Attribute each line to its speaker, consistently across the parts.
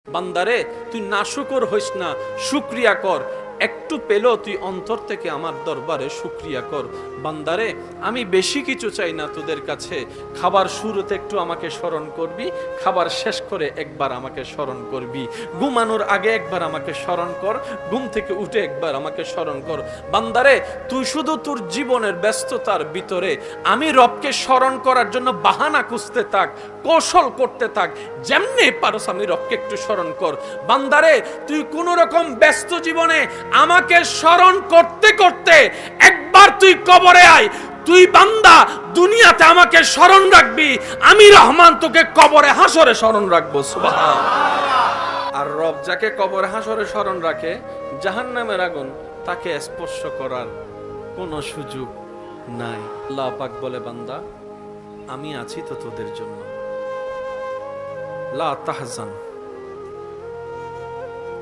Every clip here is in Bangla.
Speaker 1: বান্দারে তুই নাশুকর হইস না, শুকরিয়া কর। একটু পেলেও তুই অন্তর থেকে আমার দরবারে শুকরিয়া কর। বান্দারে আমি বেশি কিছু চাই না তোদের কাছে, খাবার শুরুতে একটু আমাকে স্মরণ করবি, খাবার শেষ করে একবার আমাকে স্মরণ করবি, ঘুমানোর আগে একবার আমাকে স্মরণ কর, ঘুম থেকে উঠে একবার আমাকে স্মরণ কর। বান্দারে তুই শুধু তোর জীবনের ব্যস্ততার ভিতরে আমি রবকে স্মরণ করার জন্য বাহানা খুঁজতে থাক, কৌশল করতে থাক, যেমনি পারস আমি রবকে একটু স্মরণ কর। বান্দারে তুই কোন রকম ব্যস্ত জীবনে আমাকে স্মরণ করতে করতে একবার তুই কবরে আয়। তুই বান্দা দুনিয়াতে আমাকে স্মরণ রাখবি, আমি রহমান তোকে কবরে হাসরে স্মরণ রাখবো। সুবহান। আর রব যাকে কবরে হাসরে স্মরণ রাখে, জাহান্নামের আগুন তাকে স্পর্শ করার কোনো সুযোগ নাই। আল্লাহ পাক বলে, বান্দা আমি আছি তো তোদের জন্য। লা তাহজান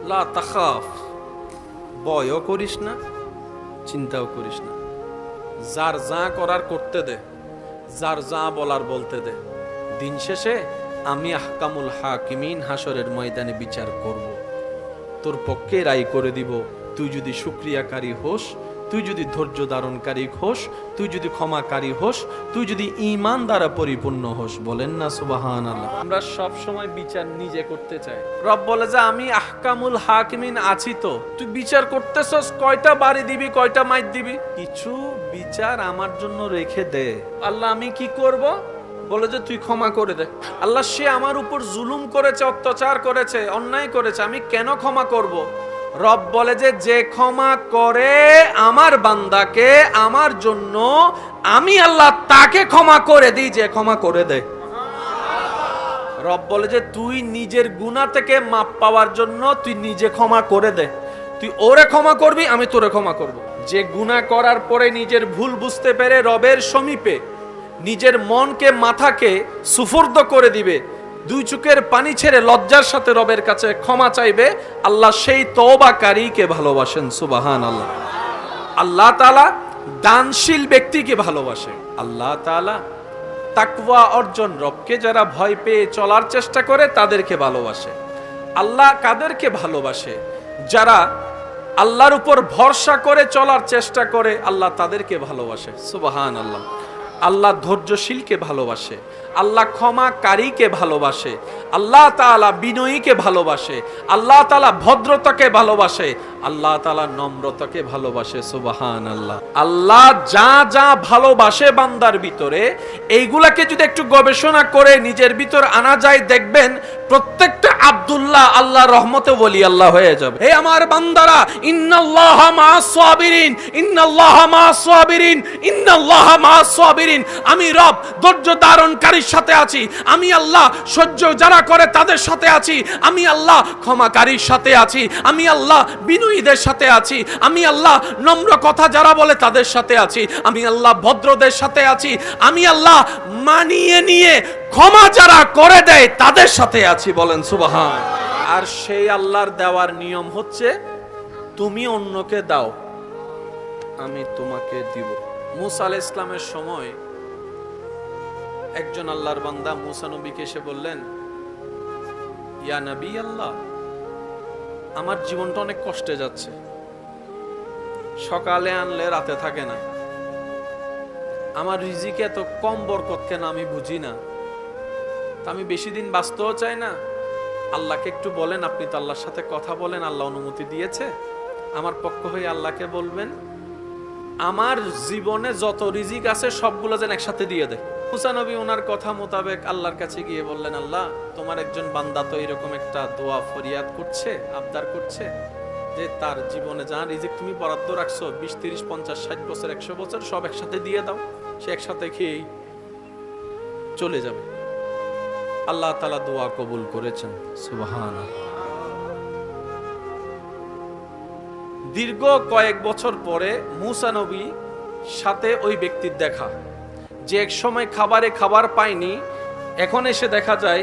Speaker 1: লা তাখাফ, ভয়ও করিস না, চিন্তাও করিস না। যার যা করার করতে দে, যার যা বলার বলতে দে। দিন শেষে আমি আহকামুল হাকিমিন হাসরের ময়দানে বিচার করব, তোর পক্ষে রায় করে দিব। তুই যদি শুকরিয়াকারী হোস, তুই যদি ধৈর্য ধারণকারী হোস, তুই যদি ক্ষমাকারী হোস, তুই যদি ঈমান দ্বারা পরিপূর্ণ হোস। বলেন না সুবহানাল্লাহ। আমরা সব সময় বিচার নিজে করতে চাই। রব বলে যে আমি আহকামুল হাকিমিন আছি তো, তুই বিচার করতেছস, কয়টা বাড়ি দিবি, কয়টা মাইর দিবি, কিছু বিচার আমার জন্য রেখে দে। আল্লাহ আমি কি করব? বলে যে তুই ক্ষমা করে দে। আল্লাহ সে আমার উপর জুলুম করেছে, অত্যাচার করেছে, অন্যায় করেছে, আমি কেন ক্ষমা করব? রব বলে যে ক্ষমা করে আমার বান্দাকে আমার জন্য, আমি আল্লাহ তাকে ক্ষমা করে দিই যে ক্ষমা করে দে। রব বলে যে তুই নিজের গুনাহ থেকে মাপ পাওয়ার জন্য তুই নিজে ক্ষমা করে দে। তুই ওরে ক্ষমা করবি, আমি তোরে ক্ষমা করব। যে গুনাহ করার পরে নিজের ভুল বুঝতে পেরে রবের সমীপে নিজের মনকে মাথাকে সুফর্দ করে দিবে, দুই চোখের পানি ছেড়ে লজ্জার সাথে রবের কাছে ক্ষমা চাইবে, আল্লাহ সেই তওবাকারীকে ভালোবাসেন। সুবহানাল্লাহ। আল্লাহ তাআলা দানশীল ব্যক্তিকে ভালোবাসে। আল্লাহ তাআলা তাকওয়া অর্জন, রবকে যারা ভয় পেয়ে চলার চেষ্টা করে তাদেরকে ভালোবাসে। আল্লাহ কাদেরকে ভালোবাসে? যারা আল্লাহর উপর ভরসা করে চলার চেষ্টা করে, আল্লাহ তাদেরকে ভালোবাসে। সুবহানাল্লাহ। আল্লাহ ধৈর্যশীলকে ভালোবাসে, আল্লাহ ক্ষমাকারীকে ভালোবাসে, আল্লাহ তাআলা বিনয়ীকে ভালোবাসে, আল্লাহ তাআলা ভদ্রতাকে ভালোবাসে, আল্লাহ তাআলা নম্রতাকে ভালোবাসে। সুবহানাল্লাহ। আল্লাহ যা যা ভালোবাসে বান্দার ভিতরে, এইগুলাকে যদি একটু গবেষণা করে নিজের ভিতর আনা যায়, দেখবেন প্রত্যেকটা আব্দুল্লাহ আল্লাহর রহমতে ওলি আল্লাহ হয়ে যাবে। হে আমার বান্দারা, ইন্নাল্লাহা মা'আস সাবিরিন, ইন্নাল্লাহা মা'আস সাবিরিন, ইন্নাল্লাহা মা'আস সাবিরিন। আমি রব ধৈর্য ধারণকারীর সাথে আছি, আমি আল্লাহ সহ্য যারা করে তাদের সাথে আছি, আমি আল্লাহ ক্ষমাকারীর সাথে আছি, আমি আল্লাহ বিনয়ীদের সাথে আছি, আমি আল্লাহ নম্র কথা যারা বলে তাদের সাথে আছি, আমি আল্লাহ ভদ্রদের সাথে আছি, আমি আল্লাহ মানিয়ে নিয়ে ক্ষমা যারা করে দেয় তাদের সাথে আছি। বলেন সুবহান। আর সেই আল্লাহর দেওয়ার নিয়ম হচ্ছে তুমি অন্যকে দাও, আমি তোমাকে দিব। মুসা আলাইহিস সালামের সময় একজন আল্লাহর বান্দা মুসা নবীকে এসে বললেন, ইয়া নবী আল্লাহ, আমার জীবনটা অনেক কষ্টে যাচ্ছে, সকালে আনলে রাতে থাকে না, আমার রিজিকে এত কম বরকত কেন আমি বুঝি না, আমি বেশি দিন বাঁচতেও চাই না। আল্লাহকে একটু বলেন, আপনি তো আল্লাহর সাথে কথা বলেন, আল্লাহ অনুমতি দিয়েছে, আমার পক্ষ হয়ে আল্লাহকে বলবেন আমার জীবনে যত রিজিক আছে সবগুলো যেন একসাথে দিয়ে দেয়। মুসা নবী ওনার কথা মোতাবেক আল্লাহর কাছে গিয়ে বললেন, আল্লাহ তোমার একজন বান্দা তো এরকম একটা দোয়া ফরিয়াদ করছে, আবদার করছে যে তার জীবনে যা রিজিক তুমি বরাদ্দ রাখছো 20, 30, 50, 60 বছর, 100 বছর সব একসাথে দিয়ে দাও, সে একসাথে খেয়েই চলে যাবে। আল্লাহ তাআলা দোয়া কবুল করেছেন। সুবহানাল্লাহ। দীর্ঘ কয়েক বছর পরে মুসা নবী সাথে ওই ব্যক্তির দেখা, যে এক সময় খাবারে খাবার পায়নি, এখন এসে দেখা যায়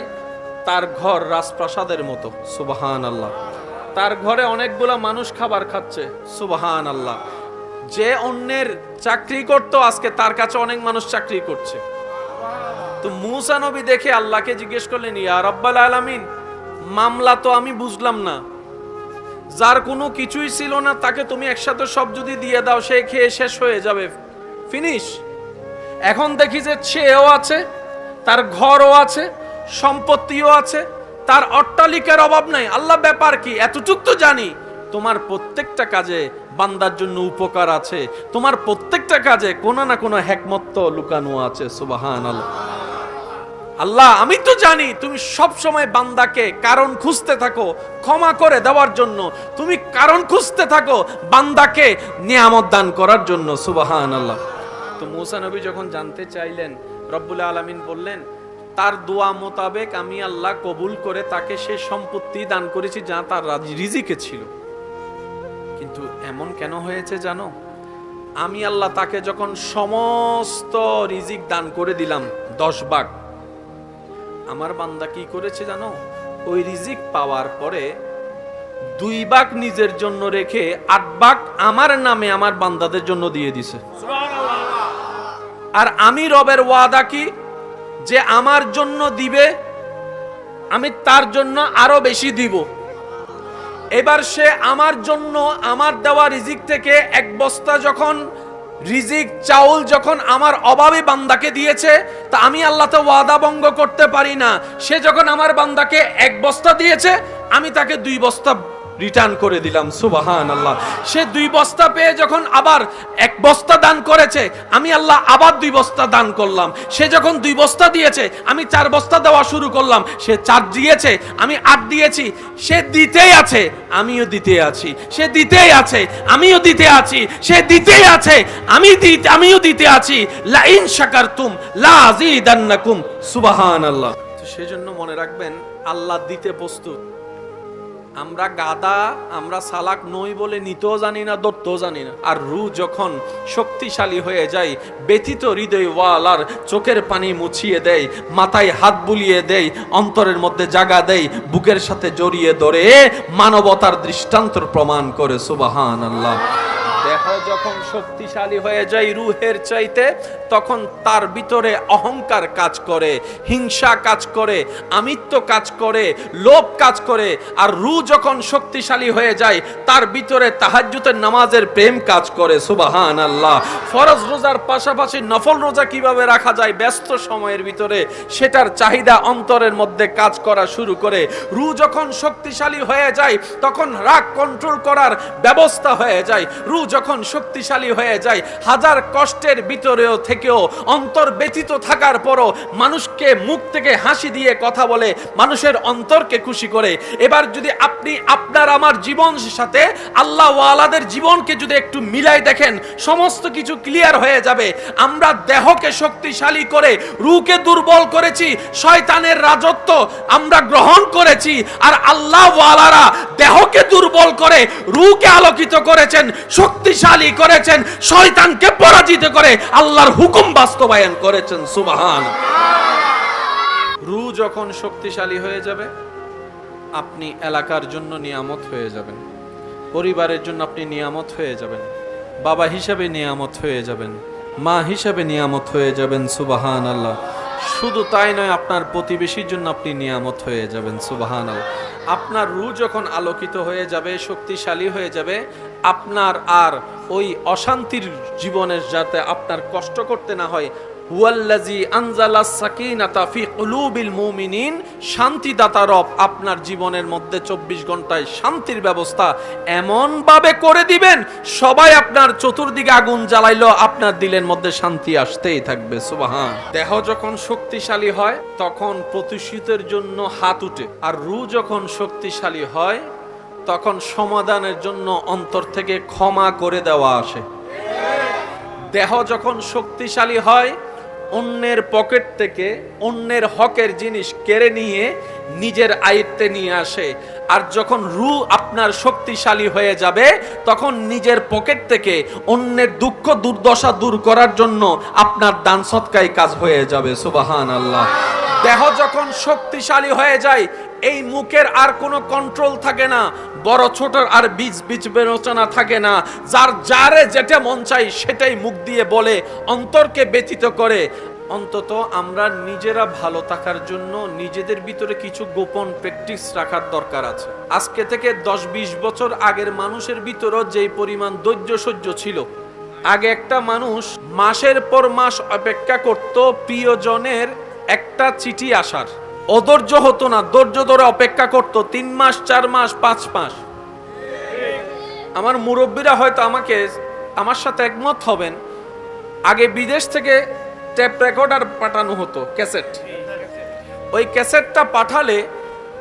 Speaker 1: তার ঘর রাজপ্রাসাদের মতো। সুবহানাল্লাহ। তার ঘরে অনেকগুলা মানুষ খাবার খাচ্ছে। সুবহানাল্লাহ। যে অন্যের চাকরি করত, আজকে তার কাছে অনেক মানুষ চাকরি করছে। তো মুসা নবী দেখে আল্লাহকে জিজ্ঞেস করলেন, ইয়া রাব্বাল আলামিন, মামলা তো আমি বুঝলাম না, যার কোনো কিছুই ছিল না তাকে তুমি একসাথে সব যদি দিয়ে দাও, সে খেয়ে শেষ হয়ে যাবে, ফিনিশ। এখন দেখি যে সেও আছে, তার ঘরও আছে, সম্পত্তিও আছে, তার অট্টালিকার অভাব নাই। আল্লাহ ব্যাপার কি, এতটুক তো জানি তোমার প্রত্যেকটা কাজে বান্দার জন্য উপকার আছে, তোমার প্রত্যেকটা কাজে কোনো না কোনো হিকমত তো লুকানো আছে। সুবহানাল্লাহ। আল্লাহ আমি তো জানি তুমি সব সময় বান্দাকে কারণ খুঁজতে থাকো ক্ষমা করে দেওয়ার জন্য, তুমি কারণ খুঁজতে থাকো বান্দাকে নিয়ামত দান করার জন্য। সুবহানাল্লাহ। তো মূসা নবী যখন জানতে চাইলেন, রব্বুল আলামিন বললেন তার দোয়া মোতাবেক আমি আল্লাহ কবুল করে তাকে সে সম্পত্তি দান করেছি যা তার রিজিকে ছিল। কিন্তু এমন কেন হয়েছে জানো? আমি আল্লাহ তাকে যখন সমস্ত রিজিক দান করে দিলাম 10 ভাগ, আমার বান্দা কি করেছে জানো? ওই রিজিক পাওয়ার পরে 2 ভাগ নিজের জন্য রেখে 8 ভাগ আমার নামে আমার বান্দাদের জন্য দিয়ে দিছে। আর আমি রবের ওয়াদা কি, যে আমার জন্য দিবে আমি তার জন্য আরো বেশি দিব। এবার সে আমার জন্য আমার দেওয়া রিজিক থেকে 1 বস্তা যখন রিজিক চাউল যখন আমার অভাবে বান্দাকে দিয়েছে, তা আমি আল্লাহ তো ওয়াদা ভঙ্গ করতে পারি না। সে যখন আমার বান্দাকে 1 বস্তা দিয়েছে, আমি তাকে 2 বস্তা রিটার্ন করে দিলাম। সুবহানাল্লাহ। সে 2 বস্তা পেয়ে যখন আবার 1 বস্তা দান করেছে, আমি আল্লাহ আবার 2 বস্তা দান করলাম। সে যখন 2 বস্তা দিয়েছে, আমি 4 বস্তা দেওয়া শুরু করলাম। সে 4 দিয়েছে, আমি 8 দিয়েছি। সে দিতেই আছে, আমিও দিতে আছি। সে দিতেই আছে, আমিও দিতে আছি। সে দিতেই আছে, আমিও দিতে আছি। লা ইন শাকারতুম লা আযীদান্নাকুম। সুবহানাল্লাহ। তো সেজন্য মনে রাখবেন, আল্লাহ দিতে প্রস্তুত। আমরা গাদা, আমরা সালাক নই বলে নিতেও জানি না, ধরতেও জানি না। আর রূহ যখন শক্তিশালী হয়ে যায়, ব্যথিত হৃদয় ওয়ালার চোখের পানি মুছিয়ে দেয়, মাথায় হাত বুলিয়ে দেয়, অন্তরের মধ্যে জাগা দেয়, বুকের সাথে জড়িয়ে ধরে মানবতার দৃষ্টান্ত প্রমাণ করে। সুবহানাল্লাহ। দেহ যখন শক্তিশালী হয়ে যায় রূহের চাইতে, তখন তার ভিতরে অহংকার কাজ করে, হিংসা কাজ করে, আমিত্ব কাজ করে, লোভ কাজ করে। আর রূহ যখন শক্তিশালী হয়ে যায়, তার ভিতরে তাহাজ্জুদের নামাজের প্রেম কাজ করে। সুবহানাল্লাহ। ফরজ রোজার পাশাপাশি নফল রোজা কিভাবে রাখা যায় ব্যস্ত সময়ের ভিতরে, সেটার চাহিদা অন্তরের মধ্যে কাজ করা শুরু করে। রূহ যখন শক্তিশালী হয়ে যায়, তখন রাগ কন্ট্রোল করার ব্যবস্থা হয়ে যায়। রূহ যখন শক্তিশালী হয়ে যায়, হাজার কষ্টের ভিতরেও থেকেও, অন্তর ব্যথিত থাকার পরও মানুষকে মুখ থেকে হাসি দিয়ে কথা বলে, মানুষের অন্তরকে খুশি করে। এবার যদি আপনি আপনার আমার জীবনের সাথে আল্লাহ ওয়ালাদের জীবনকে যদি একটু মিলাই দেখেন, সমস্ত কিছু ক্লিয়ার হয়ে যাবে। আমরা দেহকে শক্তিশালী করে রূহকে দুর্বল করেছি, শয়তানের রাজত্ব আমরা গ্রহণ করেছি। আর আল্লাহ ওয়ালারা দেহকে দুর্বল করে রূহকে আলোকিত করেছেন, শক্তিশালী করেছেন, শয়তানকে পরাজিত করে আল্লাহর হুকুম বাস্তবায়ন করেছেন। সুবহানাল্লাহ। রূহ যখন শক্তিশালী হয়ে যাবে, আপনি এলাকার জন্য নিয়ামত হয়ে যাবেন, পরিবারের জন্য আপনি নিয়ামত হয়ে যাবেন, বাবা হিসাবে নিয়ামত হয়ে যাবেন, মা হিসাবে নিয়ামত হয়ে যাবেন। সুবহানাল্লাহ। শুধু তাই নয়, আপনার প্রতিবেশীর জন্য আপনি নিয়ামত হয়ে যাবেন। সুবহানাল্লাহ। আপনার রূহ যখন আলোকিত হয়ে যাবে, শক্তিশালী হয়ে যাবে, আপনার আর ওই অশান্তির জীবনের যাতে আপনার কষ্ট করতে না হয়। হুয়াল্লাযী আনজালাস সাকিনাতা ফি কুলুবিল মুমিনিন। শান্তিদাতা রব আপনার জীবনের মধ্যে 24 ঘন্টায় শান্তির ব্যবস্থা এমন ভাবে করে দিবেন, সবাই আপনার চতুর্দিকে আগুন জ্বালাইলো, আপনার দিলের মধ্যে শান্তি আসতেই থাকবে। সুবহান। দেহ যখন শক্তিশালী হয়, তখন প্রতিশোধের জন্য হাত উঠে। আর রূহ যখন শক্তিশালী হয়, তখন সমাধানের জন্য অন্তর থেকে ক্ষমা করে দেওয়া আসে। দেহ যখন শক্তিশালী হয়, অন্যের পকেট থেকে অন্যের হকের জিনিস কেড়ে নিয়ে নিজের আয়ত্তে নিয়ে আসে। আর যখন রূহ আপনার শক্তিশালী হয়ে যাবে, তখন নিজের পকেট থেকে অন্যের দুঃখ দুর্দশা দূর করার জন্য আপনার দান সদকায় কাজ হয়ে যাবে। সুবহানাল্লাহ। দেহ যখন শক্তিশালী হয়ে যায়, এই মুখের আর কোনো কন্ট্রোল থাকে না, বড় ছোট আর বীজ বিবেচনা থাকে না। যারে যেটা মন চাই সেটাই মুখ দিয়ে বলে, অন্তরকে ব্যথিত করে। অন্তত আমরা নিজেরা ভালো থাকার জন্য নিজেদের ভিতরে কিছু গোপন প্র্যাকটিস রাখার দরকার আছে। আজকে থেকে 10-20 বছর আগের মানুষের ভিতরও যেই পরিমাণ ধৈর্য সহ্য ছিল, আগে একটা মানুষ মাসের পর মাস অপেক্ষা করত প্রিয়জনের একটা চিঠি আসার, অধৈর্য হতো না, ধৈর্য ধরে অপেক্ষা করত 3 মাস 4 মাস 5 মাস। আমার মুরব্বীরা হয়তো আমার সাথে একমত হবেন, আগে বিদেশ থেকে টেপ রেকর্ডার পাঠানো হতো, ক্যাসেট। ওই ক্যাসেটটা পাঠালে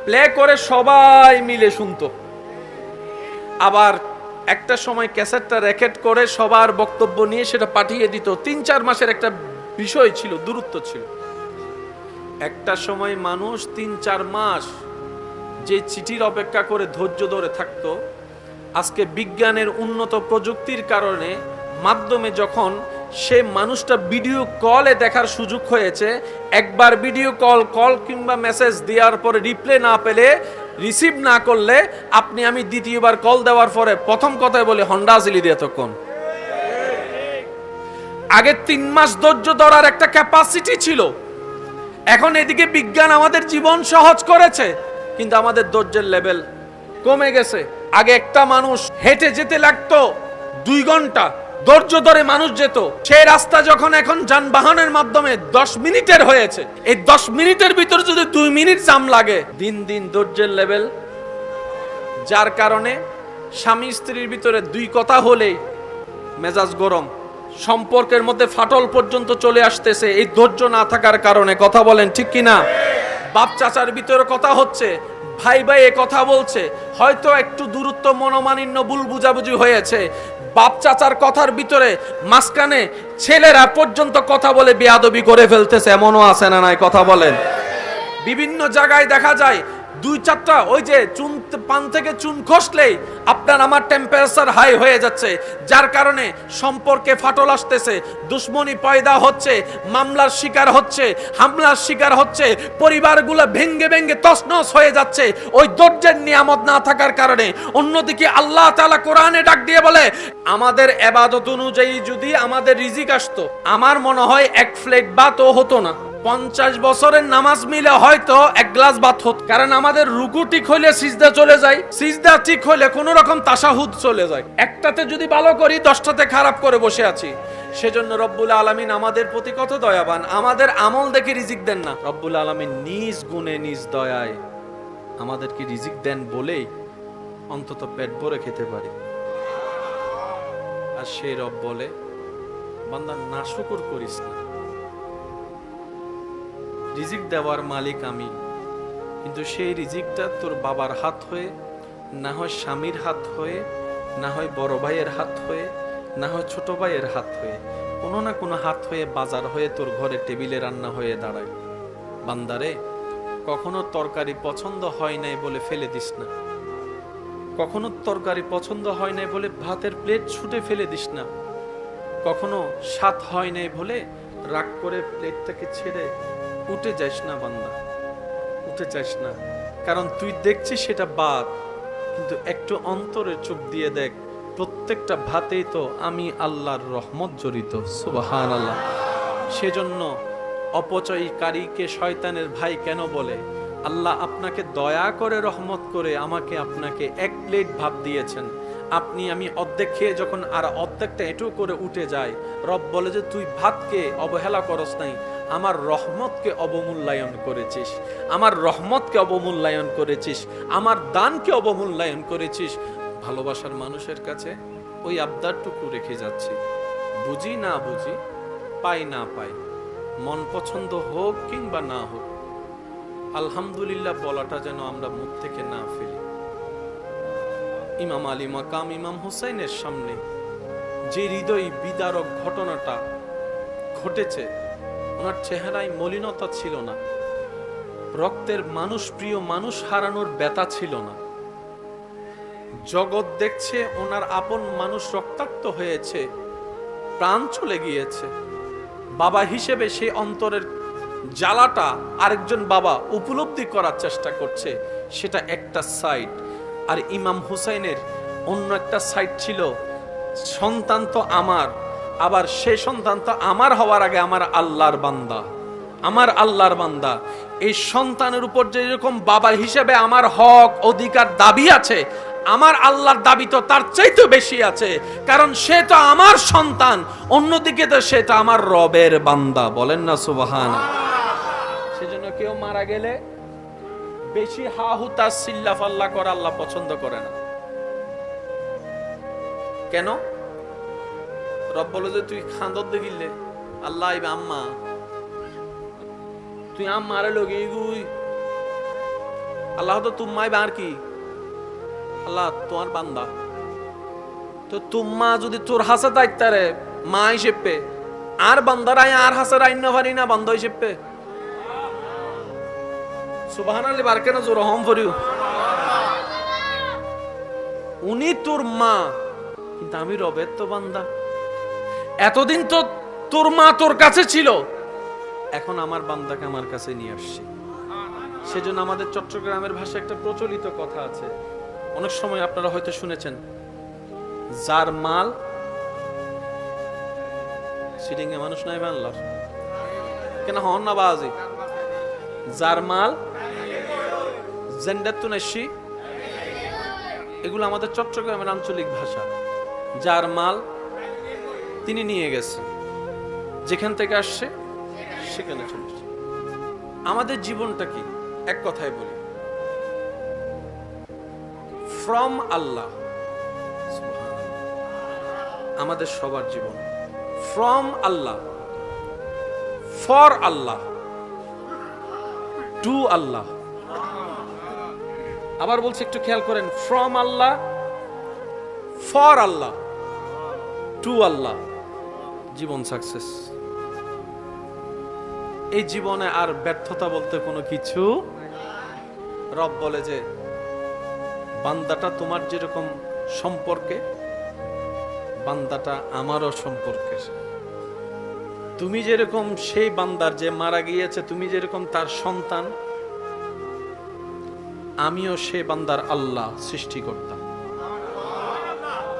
Speaker 1: প্লে করে সবাই মিলে শুনতো। আবার একটা সময় ক্যাসেটটা রেকর্ড করে সবার বক্তব্য নিয়ে সেটা পাঠিয়ে দিত। 3-4 মাসের একটা বিষয় ছিল, দূরত্ব ছিল। একটা সময় মানুষ 3-4 মাস যে চিঠির অপেক্ষা করে ধৈর্য ধরে থাকতো, আজকে বিজ্ঞানের উন্নত প্রযুক্তির কারণে মাধ্যমে যখন সে মানুষটা ভিডিও কলে দেখার সুযোগ হয়েছে, একবার ভিডিও কল কিংবা মেসেজ দেওয়ার পরে রিপ্লাই না পেলে, রিসিভ না করলে আপনি আমি দ্বিতীয়বার কল দেওয়ার পরে প্রথম কথায় বলে হন্ডা জিলি দিয়ে তখন। আগে 3 মাস ধৈর্য ধরার একটা ক্যাপাসিটি ছিল। এখন এদিকে বিজ্ঞান আমাদের জীবন সহজ করেছে, কিন্তু আমাদের ধৈর্যের লেভেল কমে গেছে। আগে একটা মানুষ হেঁটে যেতে লাগতো 2 ঘন্টা, ধৈর্য ধরে মানুষ যেত। সেই রাস্তা যখন এখন যানবাহনের মাধ্যমে 10 মিনিটের হয়েছে, এই 10 মিনিটের ভিতর যদি 2 মিনিট জাম লাগে, দিন দিন ধৈর্যের লেভেল, যার কারণে স্বামী স্ত্রীর ভিতরে 2 কথা হলেই মেজাজ গরম, সম্পর্কের মধ্যে ফাটল পর্যন্ত চলে আসতেছে এই ধৈর্য না থাকার কারণে। কথা বলেন ঠিক কিনা? বাপ চাচার ভিতরে কথা হচ্ছে, ভাই ভাই এ কথা বলছে, হয়তো একটু দূরত্ব মনোমালিন্য ভুল বুঝাবুঝি হয়েছে, বাপ চাচার কথার ভিতরে মাঝখানে ছেলেরা পর্যন্ত কথা বলে বেয়াদবি করে ফেলতেছে, এমনও আছে না নাই? কথা বলেন। বিভিন্ন জায়গায় দেখা যায় 2-4টা ওই যে পান থেকে চুন খসলেই আপনার আমার টেম্পারেচার হাই হয়ে যাচ্ছে, যার কারণে সম্পর্কে ফাটল আসতেছে, দুশ্মনী পয়দা হচ্ছে, মামলার শিকার হচ্ছে, হামলার শিকার হচ্ছে, পরিবারগুলো ভেঙ্গে ভেঙ্গে তছনছ হয়ে যাচ্ছে ওই ধৈর্যের নিয়ামত না থাকার কারণে। অন্যদিকে আল্লাহ তাআলা কোরআনে ডাক দিয়ে বলে, আমাদের ইবাদত অনুযায়ী যদি আমাদের রিজিক আসতো, আমার মনে হয় 1 প্লেট ভাতও হতো না। 50 বছরের নামাজ মিলে হয়তো 1 গ্লাস ভাত হতো, কারণ আমাদের রুকু ঠিক হইলে সিজদা চলে যায়, সিজদা ঠিক হইলে কোন রকম তাশাহুদ চলে যায়। একটাতে যদি ভালো করি 10টাতে খারাপ করে বসে আছি। সেজন্য রব্বুল আলামিন আমাদের প্রতি কত দয়াবান, আমাদের আমল দেখে রিজিক দেন না। রব্বুল আলামিন নিজ গুণে নিজ দয়ায় আমাদেরকে রিজিক দেন বলেই অন্তত পেট ভরে খেতে পারি। আর সেই রব বলে, বান্দা নাশুকর করিস না, রিজিক দেওয়ার মালিক আমি, কিন্তু সেই রিজিকটা তোর বাবার হাত হয়ে, না হয় স্বামীর হাত হয়ে, না হয় বড় ভাইয়ের হাত হয়ে, না হয় ছোট ভাইয়ের হাত হয়ে, কোনো না কোনো হাত হয়ে বাজার হয়ে তোর ঘরে টেবিলে রান্না হয়ে দাঁড়ায়। বান্দারে, কখনো তরকারি পছন্দ হয় নাই বলে ফেলে দিস না, কখনো তরকারি পছন্দ হয় নাই বলে ভাতের প্লেট ছুটে ফেলে দিস না, কখনো স্বাদ হয় নাই বলে রাগ করে প্লেট থেকে ছেড়ে উঠে যাস না। বান্দা, উঠে যাস না, কারণ তুই দেখছিস সেটা ভাত, কিন্তু একটু অন্তরের চোখ দিয়ে দেখ, প্রত্যেকটা ভাতেই তো আমি আল্লাহর রহমত জড়িত। সুবহানাল্লাহ। সেজন্য অপচয়কারীকে শয়তানের ভাই কেন বলে? আল্লাহ আপনাকে দয়া করে রহমত করে আমাকে আপনাকে 1 প্লেট ভাত দিয়েছেন, আপনি আমি অর্ধেক খেয়ে যখন আর অর্ধেকটা এটু করে উঠে যায়, রব বলে যে তুই ভাতকে অবহেলা করস নাই, আমার রহমতকে অবমূল্যায়ন করেছিস, আমার রহমতকে অবমূল্যায়ন করেছিস, আমার দানকে অবমূল্যায়ন করেছিস। ভালোবাসার মানুষের কাছে ওই আবদারটুকু রেখে যাচ্ছি, বুঝি না বুঝি, পাই না পাই, মন পছন্দ হোক কিংবা না হোক, আলহামদুলিল্লাহ বলাটা যেন আমরা মুখ থেকে না ফেলি। ইমাম আলী মাকাম ইমাম হুসাইনের সামনে যে হৃদয় বিদারক ঘটনাটা ঘটেছে, ওনার চেহারায় মলিনতা ছিল না, রক্তের মানুষ, প্রিয় মানুষ হারানোর ব্যথা ছিল না। জগৎ দেখছে ওনার আপন মানুষ রক্তাক্ত হয়েছে, প্রাণ চলে গিয়েছে। বাবা হিসেবে সেই অন্তরের জ্বালাটা আরেকজন বাবা উপলব্ধি করার চেষ্টা করছে, সেটা একটা সাইড। আর ইমাম হুসাইনের অন্য একটা সাইড ছিল, সন্তান তো আমার, আবার সেই সন্তান তো আমার হওয়ার আগে আমার আল্লাহর বান্দা, আমার আল্লাহর বান্দা। এই সন্তানের উপর যেরকম বাবা হিসেবে আমার হক অধিকার দাবি আছে, আমার আল্লাহর দাবি তো তার চাইতে বেশি আছে, কারণ সে তো আমার সন্তান, অন্যদিকে তো সে তো আমার রবের বান্দা। বলেন না সুবহানাল্লাহ। সেজন্য কেউ মারা গেলে বেশি হা হুতা সিল্লা ফাল্লা করা আল্লাহ পছন্দ করে না। কেন? রব বলে যে তুই খান্দর দেখিলে আল্লাহ আইবে আম্মা, তুই আম্মারে লগে গুই আল্লাহ তো তুম্মাই আর কি আল্লাহ তোমার বান্দা। তো তুম্মা যদি তোর হাসে দায়িত্বারে মা হিসেবে আর বান্দারাই আর হাসে রাইন না পারি না বান্দা হিসেবে। সুবহানাল্লাহ বার কেন জোর হম ফরিউ। উনি তোর মা, কিন্তু আমি রবের তো বান্দা। এতদিন তো তোর মা তোর কাছে ছিল, এখন আমার বান্দাকে আমার কাছে নিয়ে আসছি। সেজন্য আমাদের চট্টগ্রামের ভাষায় একটা প্রচলিত কথা আছে, অনেক সময় আপনারা হয়তো শুনেছেন, যার মাল সিটিং এ মানুষ নাই বাংলার কেন হন না বাজি, যার মাল জেন্ডার তুনেশি, এগুলো আমাদের চট্টগ্রামের আঞ্চলিক ভাষা। যার মাল তিনি নিয়ে গেছে, যেখান থেকে আসছে সেখানে চলে আসছে। আমাদের জীবনটা কি? এক কথায় বলি, ফ্রম আল্লাহ। আমাদের সবার জীবন from Allah, for Allah, to Allah. আবার বলছি, একটু খেয়াল করেন, from Allah, for Allah, to Allah. জীবন সাকসেস। এই জীবনে আর ব্যর্থতা বলতে কোনো কিছু। রব বলে যে বান্দাটা তোমার যেরকম সম্পর্কে, বান্দাটা আমারও সম্পর্কের। তুমি যেরকম সেই বান্দার যে মারা গিয়েছে, তুমি যেরকম তার সন্তান, আমিও সেই বান্দার আল্লাহ, সৃষ্টিকর্তা।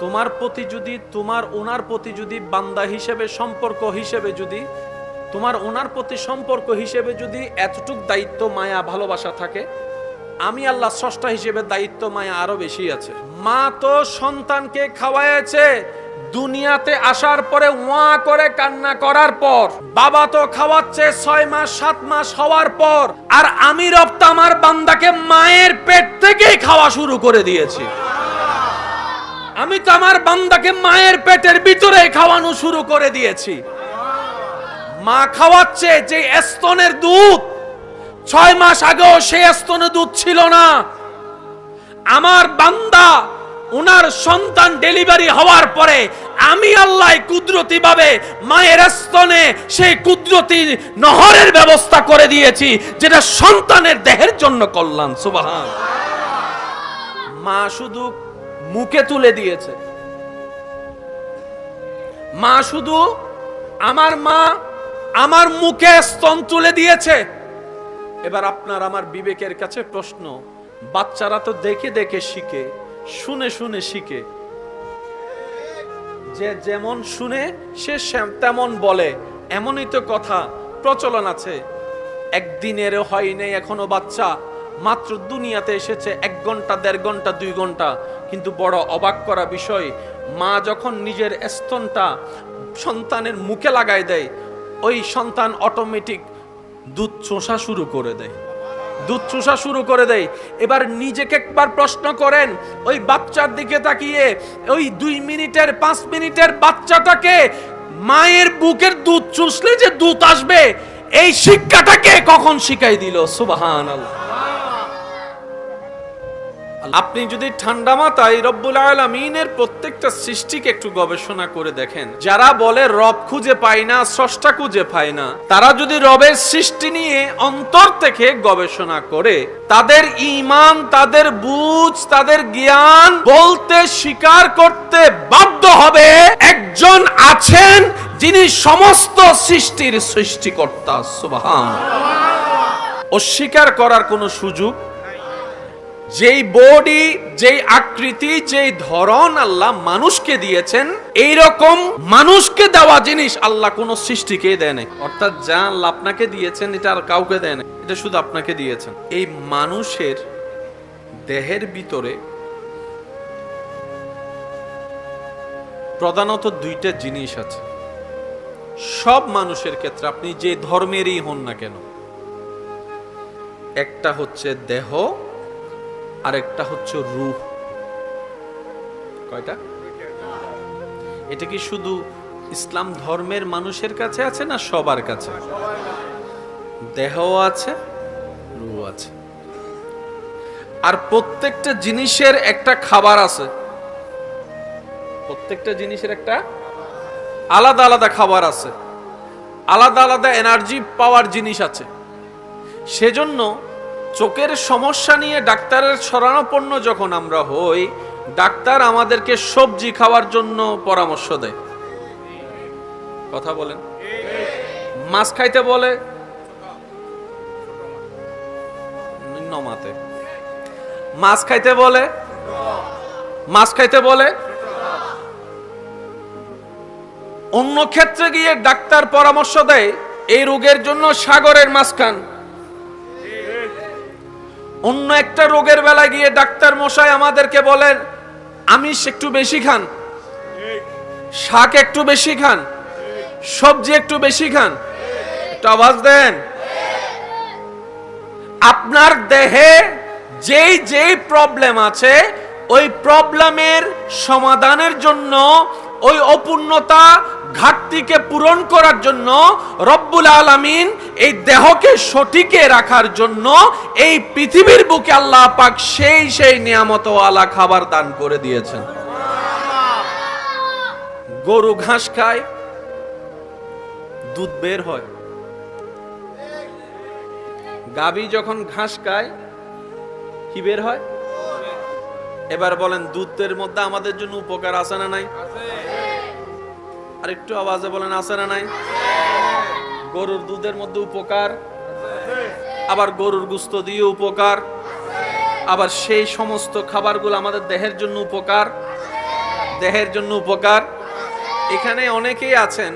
Speaker 1: তোমার প্রতি যদি, তোমার ওনার প্রতি যদি বান্দা হিসেবে সম্পর্ক হিসেবে যদি, তোমার ওনার প্রতি সম্পর্ক হিসেবে যদি এতটুক দায়িত্ব মায়া ভালোবাসা থাকে, আমি আল্লাহ স্রষ্টা হিসেবে দায়িত্ব মায়া আরো বেশি আছে। মা তো সন্তানকে খাওয়াইছে দুনিয়াতে আসার পরে ওয়া করে কান্না করার পর, বাবা তো খাওয়াচ্ছে 6 মাস 7 মাস হওয়ার পর, আর আমি রব তো আমার বান্দাকে মায়ের পেট থেকেই খাওয়া শুরু করে দিয়েছি। আমি তো আমার বান্দাকে মায়ের পেটের ভিতরে খাওয়ানো শুরু করে দিয়েছি। মা খাওয়াচ্ছে যে স্তনের দুধ, 6 মাস আগেও সেই স্তনে দুধ ছিল না। আমার বান্দা ওনার সন্তান ডেলিভারি হওয়ার পরে আমি আল্লাহ কুদরতি ভাবে মায়ের স্তনে সেই কুদরতি নহরের ব্যবস্থা করে দিয়েছি, যেটা সন্তানের দেহের জন্য কল্যাণ। সুবহান। মা শুধু মুখে তুলে দিয়েছে, মা শুধু, আমার মা আমার মুখে স্তন তুলে দিয়েছে। এবার আপনার আমার বিবেকের কাছে প্রশ্ন, বাচ্চারা তো দেখে দেখে শিখে, শুনে শুনে শিখে, যে যেমন শুনে সে তেমন বলে, এমনই তো কথা প্রচলন আছে। একদিনেরও হয় নাই এখনো বাচ্চা, মাত্র দুনিয়াতে এসেছে 1 ঘন্টা 1.5 ঘন্টা 2 ঘন্টা, কিন্তু বড় অবাক করা বিষয়, মা যখন নিজের স্তনটা সন্তানের মুখে লাগাই দেয়, ওই সন্তান অটোমেটিক দুধ চোষা শুরু করে দেয়, দুধ চোষা শুরু করে দেয়। এবার নিজেকে একবার প্রশ্ন করেন, ওই বাচ্চার দিকে তাকিয়ে, ওই 2 মিনিটের 5 মিনিটের বাচ্চাটাকে মায়ের বুকের দুধ চুষলে যে দুধ আসবে, এই শিক্ষাটাকে কখন শিখাই দিল? সুবহানাল্লাহ। আপনি যদি ঠান্ডা মাথায় রব্বুল আলামিনের প্রত্যেকটা সৃষ্টিকে একটু গবেষণা করে দেখেন, যারা বলে রব খুঁজে পায় না, স্রষ্টা খুঁজে পায় না, তারা যদি রবের সৃষ্টি নিয়ে অন্তর থেকে গবেষণা করে, তাদের ঈমান, তাদের বুঝ, তাদের জ্ঞান বলতে, স্বীকার করতে বাধ্য হবে একজন আছেন যিনি সমস্ত সৃষ্টির সৃষ্টিকর্তা। সুবহানাল্লাহ। অস্বীকার করার কোনো সুযোগ যেই বডি, যেই আকৃতি, যেই ধরন আল্লাহ মানুষকে দিয়েছেন, এইরকম মানুষকে দেওয়া জিনিস আল্লাহ কোন সৃষ্টিকে দেয় নাই। অর্থাৎ যা আল্লাহ আপনাকে দিয়েছেন এটা আর কাউকে দেয় নাই, এটা শুধু আপনাকে দিয়েছেন। এই মানুষের দেহের ভিতরে প্রধানত দুইটা জিনিস আছে সব মানুষের ক্ষেত্রে, আপনি যে ধর্মেরই হন না কেন। একটা হচ্ছে দেহ, আর একটা হচ্ছে রূহ। কয়টা? এটা কি শুধু ইসলাম ধর্মের মানুষের কাছে আছে না সবার কাছে? দেহ আছে, রূহ আছে। আর প্রত্যেকটা জিনিসের একটা খাবার আছে, প্রত্যেকটা জিনিসের একটা আলাদা আলাদা খাবার আছে, আলাদা আলাদা এনার্জি পাওয়ার জিনিস আছে। সেজন্য চোখের সমস্যা নিয়ে ডাক্তারের শরণাপন্ন যখন আমরা হই, ডাক্তার আমাদেরকে সবজি খাওয়ার জন্য পরামর্শ দেয়। কথা বলেন। মাছ খাইতে বলে, মাছ খাইতে বলে, মাছ খাইতে বলে। অন্য ক্ষেত্রে গিয়ে ডাক্তার পরামর্শ দেয় এই রোগের জন্য সাগরের মাছ খান। অন্য একটা রোগের বেলায় গিয়ে ডাক্তার মশাই আমাদেরকে বলেন আমিষ একটু বেশি খান, শাক একটু বেশি খান, সবজি একটু বেশি খান। একটু আওয়াজ দেন। আপনার দেহে যেই যেই প্রবলেম আছে, ওই প্রবলেমের সমাধানের জন্য, ওই অপূর্ণতা ঘাটতিকে পূরণ করার জন্য রব্বুল আলামিন এই দেহকে সঠিকে রাখার জন্য এই পৃথিবীর বুকে আল্লাহ পাক সেই নিয়ামত ওয়ালা খাবার দান করে দিয়েছেন। গরু ঘাস খায়, দুধ বের হয়। গাভী যখন ঘাস খায় কি বের হয়? এবার বলেন দুধের মধ্যে আমাদের জন্য উপকার আছে না নাই? আর একটু আওয়াজে বলেন আছে না নাই? গরুর দুধের মধ্যে উপকার, আবার গরুর গোশত দিয়ে উপকার, আবার সেই সমস্ত খাবারগুলো আমাদের দেহের জন্য উপকার, দেহের জন্য উপকার। এখানে অনেকেই আছেন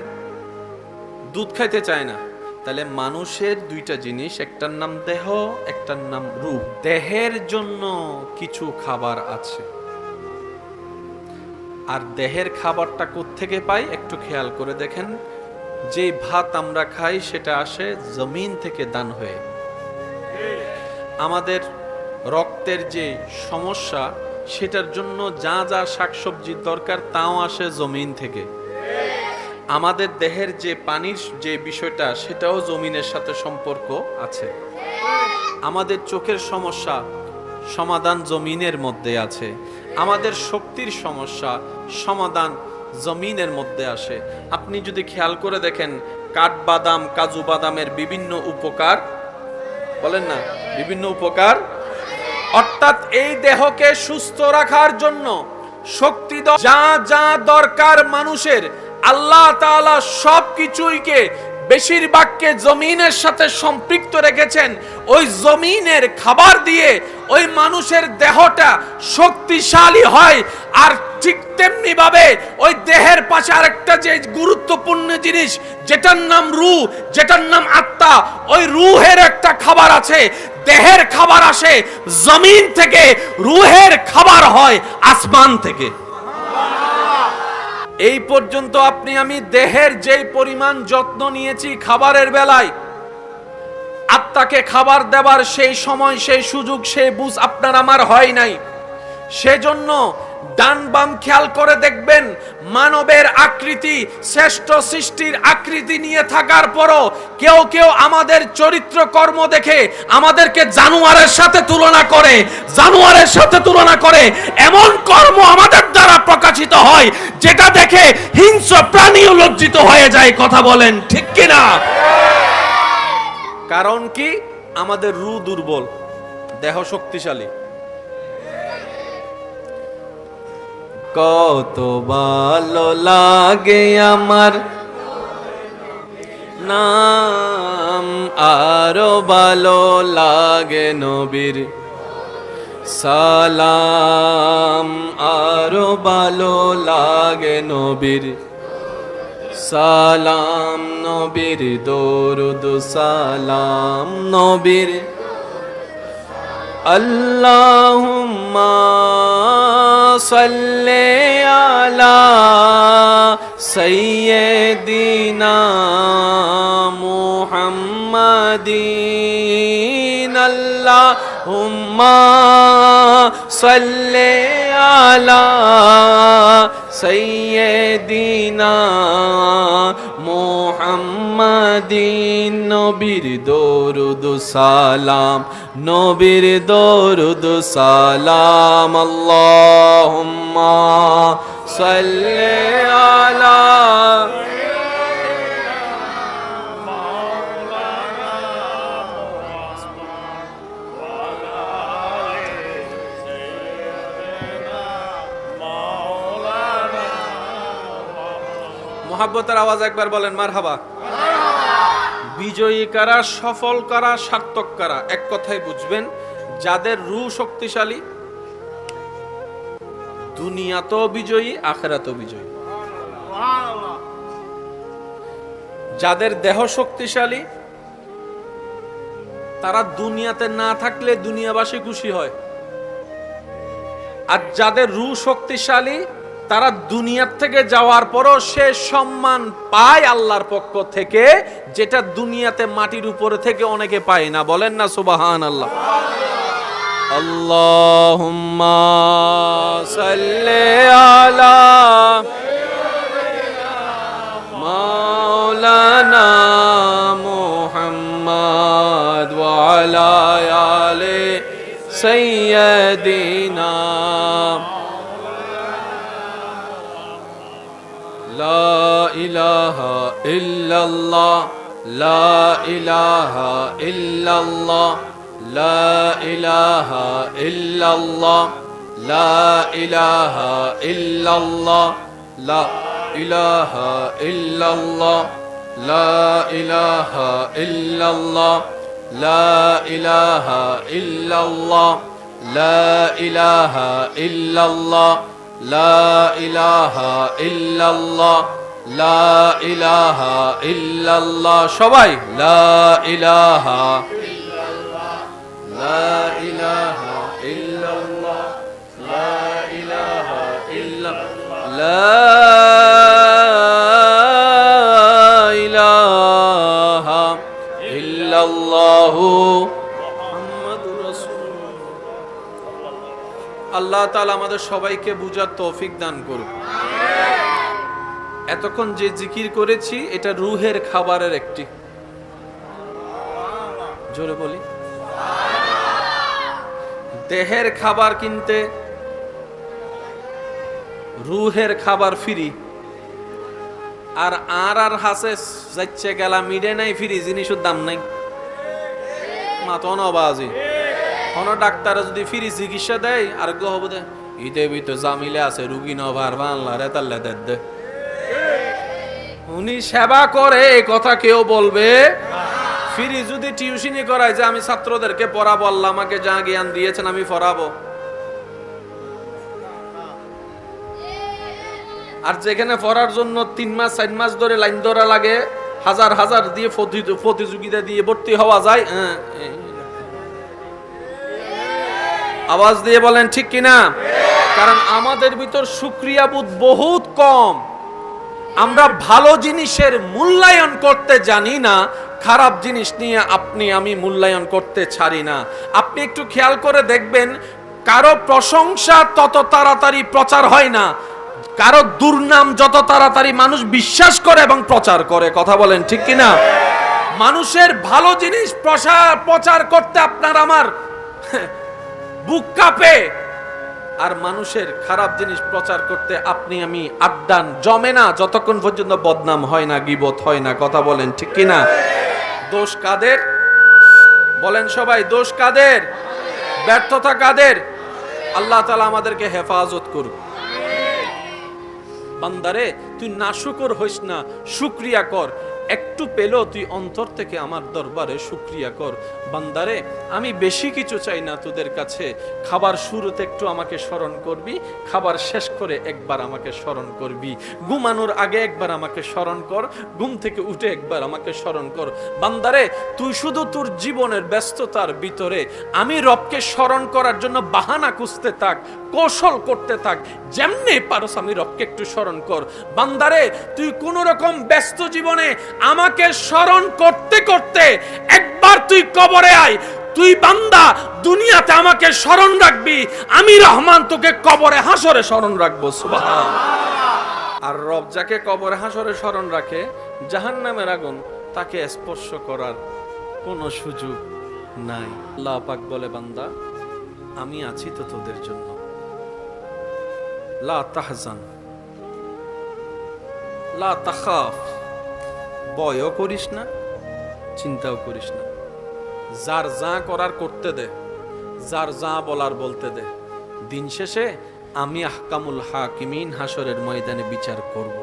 Speaker 1: দুধ খাইতে চায় না। তাহলে মানুষের দুইটা জিনিস, একটার নাম দেহ, একটার নাম রূহ। দেহের জন্য কিছু খাবার আছে, আর দেহের খাবারটা কোত্থেকে পাই একটু খেয়াল করে দেখেন। যে ভাত আমরা খাই সেটা আসে জমিন থেকে দান হয়ে। আমাদের রক্তের যে সমস্যা সেটার জন্য যা যা শাকসবজির দরকার তাও আসে জমিন থেকে। আমাদের দেহের যে পানির যে বিষয়টা সেটাও জমিনের সাথে সম্পর্ক আছে। আমাদের চোখের সমস্যা সমাধান জমিনের মধ্যে আছে। আমাদের শক্তির সমস্যা সমাধান জমিনের মধ্যে আসে। আপনি যদি খেয়াল করে দেখেন কাঠবাদাম, কাজু বাদামের বিভিন্ন উপকার, বলেন না বিভিন্ন উপকার, অর্থাৎ এই দেহকে সুস্থ রাখার জন্য শক্তি যা যা দরকার মানুষের, আল্লাহ তাআলা সবকিছুইকে বেশিরভাগকে জমিনের সাথে সম্পৃক্ত রেখেছেন। ওই জমিনের খাবার দিয়ে ওই মানুষের দেহটা শক্তিশালী হয়। আর ঠিক তেমনি ভাবে ওই দেহের পাশে আরেকটা যে গুরুত্বপূর্ণ জিনিস যেটার নাম রূহ, যেটার নাম আত্মা, ওই রূহের একটা খাবার আছে। দেহের খাবার আসে জমিন থেকে, রূহের খাবার হয় আসমান থেকে। এই পর্যন্ত আপনি আমি দেহের যেই পরিমাণ যত্ন নিয়েছি খাবারের বেলায়, আত্মাকে খাবার দেবার সেই সময়, সেই সুযোগ, সেই বুঝ আপনার আমার হয় নাই। সেজন্য ডান বাম খেয়াল করে দেখবেন, মানবের আকৃতি, শ্রেষ্ঠ সৃষ্টির আকৃতি নিয়ে থাকার পরও কেউ কেউ আমাদের চরিত্র কর্ম দেখে আমাদেরকে জানোয়ারের সাথে তুলনা করে, জানোয়ারের সাথে তুলনা করে। এমন কর্ম আমাদের দ্বারা প্রকাশিত হয় যেটা দেখে হিংস্র প্রাণীও লজ্জিত হয়ে যায়। কথা বলেন ঠিক কিনা? কারণ কি? আমাদের রূহ দুর্বল, দেহ শক্তিশালী। কত ভালো লাগে আমার নাম, আরো ভালো লাগে নবীর সালাম আরো ভালো লাগে নবীর সালাম নবীর দরুদ সালাম নবীর আল্লাহুম্মা সাল্লি আলা সাইয়্যিদিনা মুহাম্মাদিন আল্লাহুম্মা সাল্লি আলা সাইয়্যিদিনা মুহাম্মাদিন নবীর দরুদ সালাম নবীর দরুদ সালাম আল্লাহুম্মা সাল্লি আলা মোহাব্বতের আওয়াজ একবার বলেন মারহাবা। বিজয়ী কারা, সফল কারা, সার্থক কারা, এক কথায় বুঝবেন যাদের রূহ শক্তিশালী, দুনিয়াতেও বিজয়ী, আখিরাতেও বিজয়ী। যাদের দেহ শক্তিশালী তারা দুনিয়াতে না থাকলে দুনিয়াবাসী খুশি হয়, আর যাদের রূহ শক্তিশালী তারা দুনিয়ার থেকে যাওয়ার পরও সে সম্মান পায় আল্লাহর পক্ষ থেকে, যেটা দুনিয়াতে মাটির উপরে থেকে অনেকে পায় না। বলেন না সুবহানাল্লাহ। আল্লাহুম্মা সাল্লি আলা মাওলানা মুহাম্মদ ওয়া আলা আলি সাইয়্যিদিনা লা ইলাহা ইল্লাল্লাহ লা ইলাহা ইল্লাল্লাহ লা ইলাহা ইল্লাল্লাহ লা ইলাহা ইল্লাল্লাহ লা ইলাহা ইল্লাল্লাহ লা ইলাহা ইল্লাল্লাহ লা ইলাহা ইল্লাল্লাহ লা ইলাহা ইল্লাল্লাহ লা ইলাহা ইল্লাল্লাহ লা ইলাহা ইল্লাল্লাহ। সবাই লা ইলাহা লা ইলাহা ইল্লাল্লাহ লা ইলাহা ইল্লাল্লাহ লা ইলাহা ইল্লাল্লাহু মুহাম্মাদুর রাসূলুল্লাহ। আল্লাহ তাআলা আমাদের সবাইকে বুঝার তৌফিক দান করুন। এতক্ষণ যে জিকির করেছি এটা রূহের খাবারের একটি, জোরে বলি। দেহের খাবার কিনতে রূহের খাবার ফ্রি, আর আর হাসে যাচ্ছে গেলা মিডে নাই ফ্রি, জিনিসের দাম নাই। মাতন বাজি কোন ডাক্তারে যদি ফ্রি চিকিৎসা দেয় আর হবে দে ইতে বিতে জামিলে আছে রুগী নভার বাংলা রেতাল্লে দে উনি সেবা করে এই কথা কেউ বলবে? ফ্রি যদি টিউশনি করায় যে আমি ছাত্রদেরকে পড়াবো, আল্লাহ আমাকে যা জ্ঞান দিয়েছেন আমি পড়াবো, আর যেখানে পড়ার জন্য 3 মাস 4 মাস ধরে লাইন ধরা লাগে, হাজার হাজার দিয়ে প্রতিযোগিতা দিয়ে ভর্তি হওয়া যায়। আওয়াজ দিয়ে বলেন ঠিক কিনা? কারণ আমাদের ভিতর শুকরিয়া বোধ বহুত কম। আমরা ভালো জিনিসের মূল্যায়ন করতে জানি না, খারাপ জিনিস নিয়ে আপনি আমি মূল্যায়ন করতে ছাড়ি না। আপনি একটু খেয়াল করে দেখবেন, কারো প্রশংসা তত তাড়াতাড়ি প্রচার হয় না, কারো দুর্নাম যত তাড়াতাড়ি মানুষ বিশ্বাস করে এবং প্রচার করে। কথা বলেন ঠিক কিনা? মানুষের ভালো জিনিস প্রচার করতে আপনার আমার বুক কাঁপে, আর মানুষের খারাপ জিনিস প্রচার করতে আপনি আমি আড্ডান জমে না যতক্ষণ পর্যন্ত বদনাম হয় না, গীবত হয় না। কথা বলেন ঠিক কিনা? দোষ কাদের? বলেন সবাই, দোষ কাদের? ব্যর্থতা কাদের? আল্লাহ তাআলা আমাদেরকে হেফাজত করুক। বান্দারে তুই নাশুকর হইস না, শুকরিয়া কর। একটু পেলেও তুই অন্তর থেকে আমার দরবারে শুকরিয়া কর। বান্দারে, আমি বেশি কিছু চাই না তোদের কাছে। খাবার শুরুতে একটু আমাকে স্মরণ করবি, খাবার শেষ করে একবার আমাকে স্মরণ করবি, ঘুমানোর আগে একবার আমাকে স্মরণ কর, ঘুম থেকে উঠে একবার আমাকে স্মরণ কর। বান্দারে, তুই শুধু তোর জীবনের ব্যস্ততার ভিতরে আমি রবকে স্মরণ করার জন্য বাহানা খুঁজতে থাক, কৌশল করতে থাক, যেমনি পারস আমি রবকে একটু স্মরণ কর। বান্দারে, তুই কোন রকম ব্যস্ত জীবনে আমাকে স্মরণ করতে করতে একবার তুই কবরে আয়। তুই বান্দা দুনিয়াতে আমাকে স্মরণ রাখবি, আমি রহমান তোকে কবরে হাসরে স্মরণ রাখবো। সুবহান। আর রব যাকে কবরে হাসরে স্মরণ রাখে, জাহান্নামের আগুন তাকে স্পর্শ করার কোনো সুযোগ নাই। আল্লাহ পাক বলে, বান্দা আমি আছি তো তোদের জন্য। লা তাহজান লা তাখাফ, ভয়ও করিস না, চিন্তাও করিস না। যার যা করার করতে দে, যার যা বলার বলতে দে। দিন শেষে আমি আহকামুল হাকিমিন হাসরের ময়দানে বিচার করব,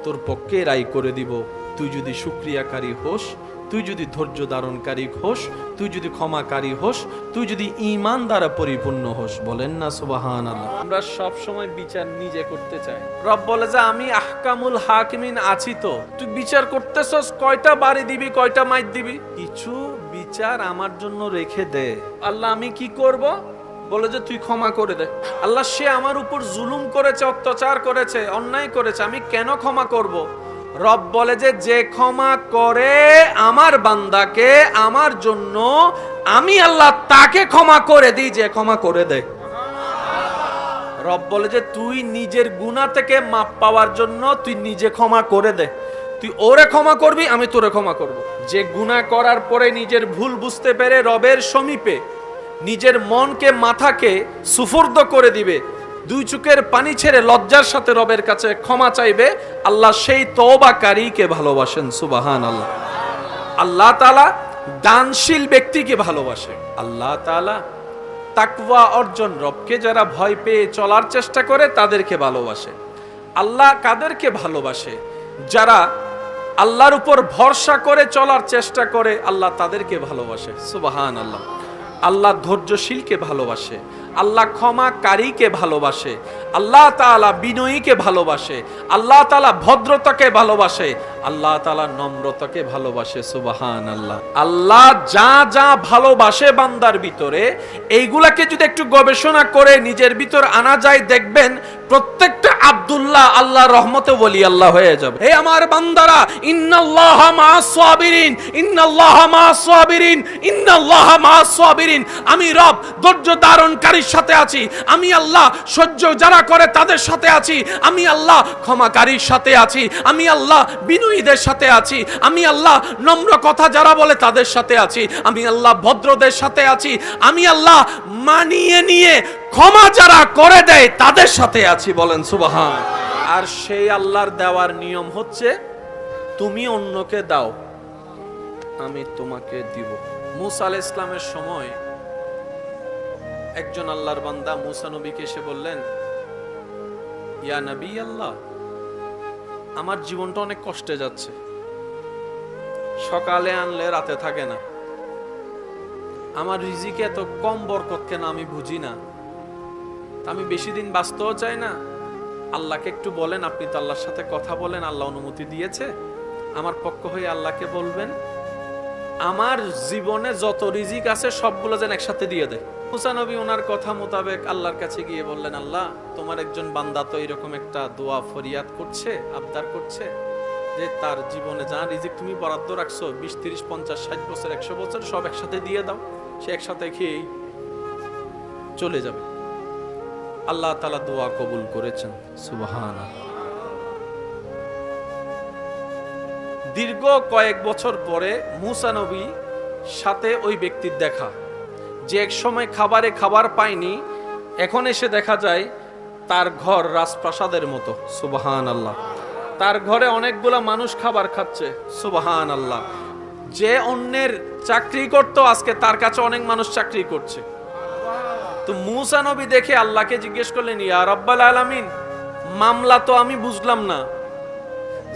Speaker 1: তোর পক্ষে রায় করে দিব। তুই যদি শুকরিয়াকারী হোস, তুই যদি ধৈর্য ধারণকারী হোস, তুই যদি ক্ষমাকারী হোস, তুই যদি ঈমান দ্বারা পরিপূর্ণ হোস। বলেন না সুবহানাল্লাহ। আমরা সব সময় বিচার নিজে করতে চাই। রব বলে যে আমি আহকামুল হাকিমিন আছি তো, তুই বিচার করতেছস, কয়টা বাড়ি দিবি, কয়টা মাইর দিবি, কিছু বিচার আমার জন্য রেখে দে। আল্লাহ আমি কি করব? বলে যে তুই ক্ষমা করে দে। আল্লাহ সে আমার উপর জুলুম করেছে, অত্যাচার করেছে, অন্যায় করেছে, আমি কেন ক্ষমা করব? রব বলে যে ক্ষমা করে আমার বান্দাকে আমার জন্য, আমি আল্লাহ তাকে ক্ষমা করে দিই যে ক্ষমা করে দেয়। রব বলে যে তুই নিজের গুনাহ থেকে মাপ পাওয়ার জন্য তুই নিজে ক্ষমা করে দে। তুই ওরে ক্ষমা করবি, আমি তোরে ক্ষমা করব। যে গুনাহ করার পরে নিজের ভুল বুঝতে পেরে রবের সমীপে নিজের মনকে মাথাকে সুফর্দ করে দিবে, দুই চোখের পানি ছেড়ে লজ্জার সাথে রবের কাছে ক্ষমা চাইবে, আল্লাহ সেই তওবাকারীকে ভালোবাসেন। সুবহানাল্লাহ। আল্লাহ তাআলা দানশীল ব্যক্তিকে ভালোবাসে। আল্লাহ তাআলা তাকওয়া অর্জন, রবকে যারা ভয় পেয়ে চলার চেষ্টা করে তাদেরকে ভালোবাসে। আল্লাহ কাদেরকে ভালোবাসে? যারা আল্লাহর উপর ভরসা করে চলার চেষ্টা করে, আল্লাহ তাদেরকে ভালোবাসে। সুবহানাল্লাহ। আল্লাহ ধৈর্যশীলকে ভালোবাসে, আল্লাহ ক্ষমাকারীকে ভালোবাসে, আল্লাহ তাআলা বিনয়ীকে ভালোবাসে, আল্লাহ তাআলা ভদ্রতাকে ভালোবাসে, আল্লাহ তাআলা নম্রতাকে ভালোবাসে। সুবহানাল্লাহ। আল্লাহ যা যা ভালোবাসে বান্দার ভিতরে, এইগুলাকে যদি একটু গবেষণা করে নিজের ভিতর আনা যায়, দেখবেন প্রত্যেকটা আব্দুল্লাহ আল্লাহর রহমতে ওলি আল্লাহ হয়ে যাবে। হে আমার বান্দারা, ইন্নাল্লাহা মা'আস সাবিরিন, ইন্নাল্লাহা মা'আস সাবিরিন, ইন্নাল্লাহা মা'আস সাবিরিন। আমি রব ধৈর্য ধারণকারীর সাথে আছি, আমি আল্লাহ সহ্য যারা করে তাদের সাথে আছি, আমি আল্লাহ ক্ষমাকারীর সাথে আছি, আমি আল্লাহ বিনয়ীদের সাথে আছি, আমি আল্লাহ নম্র কথা যারা বলে তাদের সাথে আছি, আমি আল্লাহ ভদ্রদের সাথে আছি, আমি আল্লাহ মানিয়ে নিয়ে ক্ষমা যারা করে দেয় তাদের সাথে আছি। বলেন সুবহান। আর সেই আল্লাহর দেওয়ার নিয়ম হচ্ছে তুমি অন্যকে দাও, আমি তোমাকে দিব। মুসা আলাইহিস সালামের সময় একজন আল্লাহর বান্দা মুসা নবীকে এসে বললেন, ইয়া নবী আল্লাহ, আমার জীবনটা অনেক কষ্টে যাচ্ছে, সকালে আনলে রাতে থাকে না, আমার রিজিকে এত কম বরকত কেন আমি বুঝি না, আমি বেশি দিন বাঁচতেও চাই না, আল্লাহকে একটু বলেন, আপনি তো আল্লাহর সাথে কথা বলেন, আল্লাহ অনুমতি দিয়েছে, আমার পক্ষ হয়ে আল্লাহকে বলবেন আমার জীবনে যত রিজিক আছে সবগুলো যেন একসাথে দিয়ে দেয়। মুসা নবী ওনার কথা মোতাবেক আল্লাহর কাছে গিয়ে বললেন, আল্লাহ তোমার একজন বান্দা তো এরকম একটা দোয়া ফরিয়াদ করছে, আবদার করছে যে তার জীবনে যা রিজিক তুমি বরাদ্দ রাখছো 20, 30, 50, 60 বছর, 100 বছর সব একসাথে দিয়ে দাও, সে একসাথে খেয়েই চলে যাবে। আল্লাহ তাআলা দোয়া কবুল করেছেন। সুবহানাল্লাহ। দীর্ঘ কয়েক বছর পরে মুসা নবী সাথে ওই ব্যক্তির দেখা, যে এক সময় খাবারে খাবার পায়নি, এখন এসে দেখা যায় তার ঘর রাজপ্রাসাদের মতো। সুবহানাল্লাহ। তার ঘরে অনেকগুলা মানুষ খাবার খাচ্ছে। সুবহানাল্লাহ। যে অন্যের চাকরি করত আজকে তার কাছে অনেক মানুষ চাকরি করছে। তো মুসা নবী দেখে আল্লাহকে জিজ্ঞেস করলেন, ইয়া রাব্বাল আলামিন, মামলা তো আমি বুঝলাম না,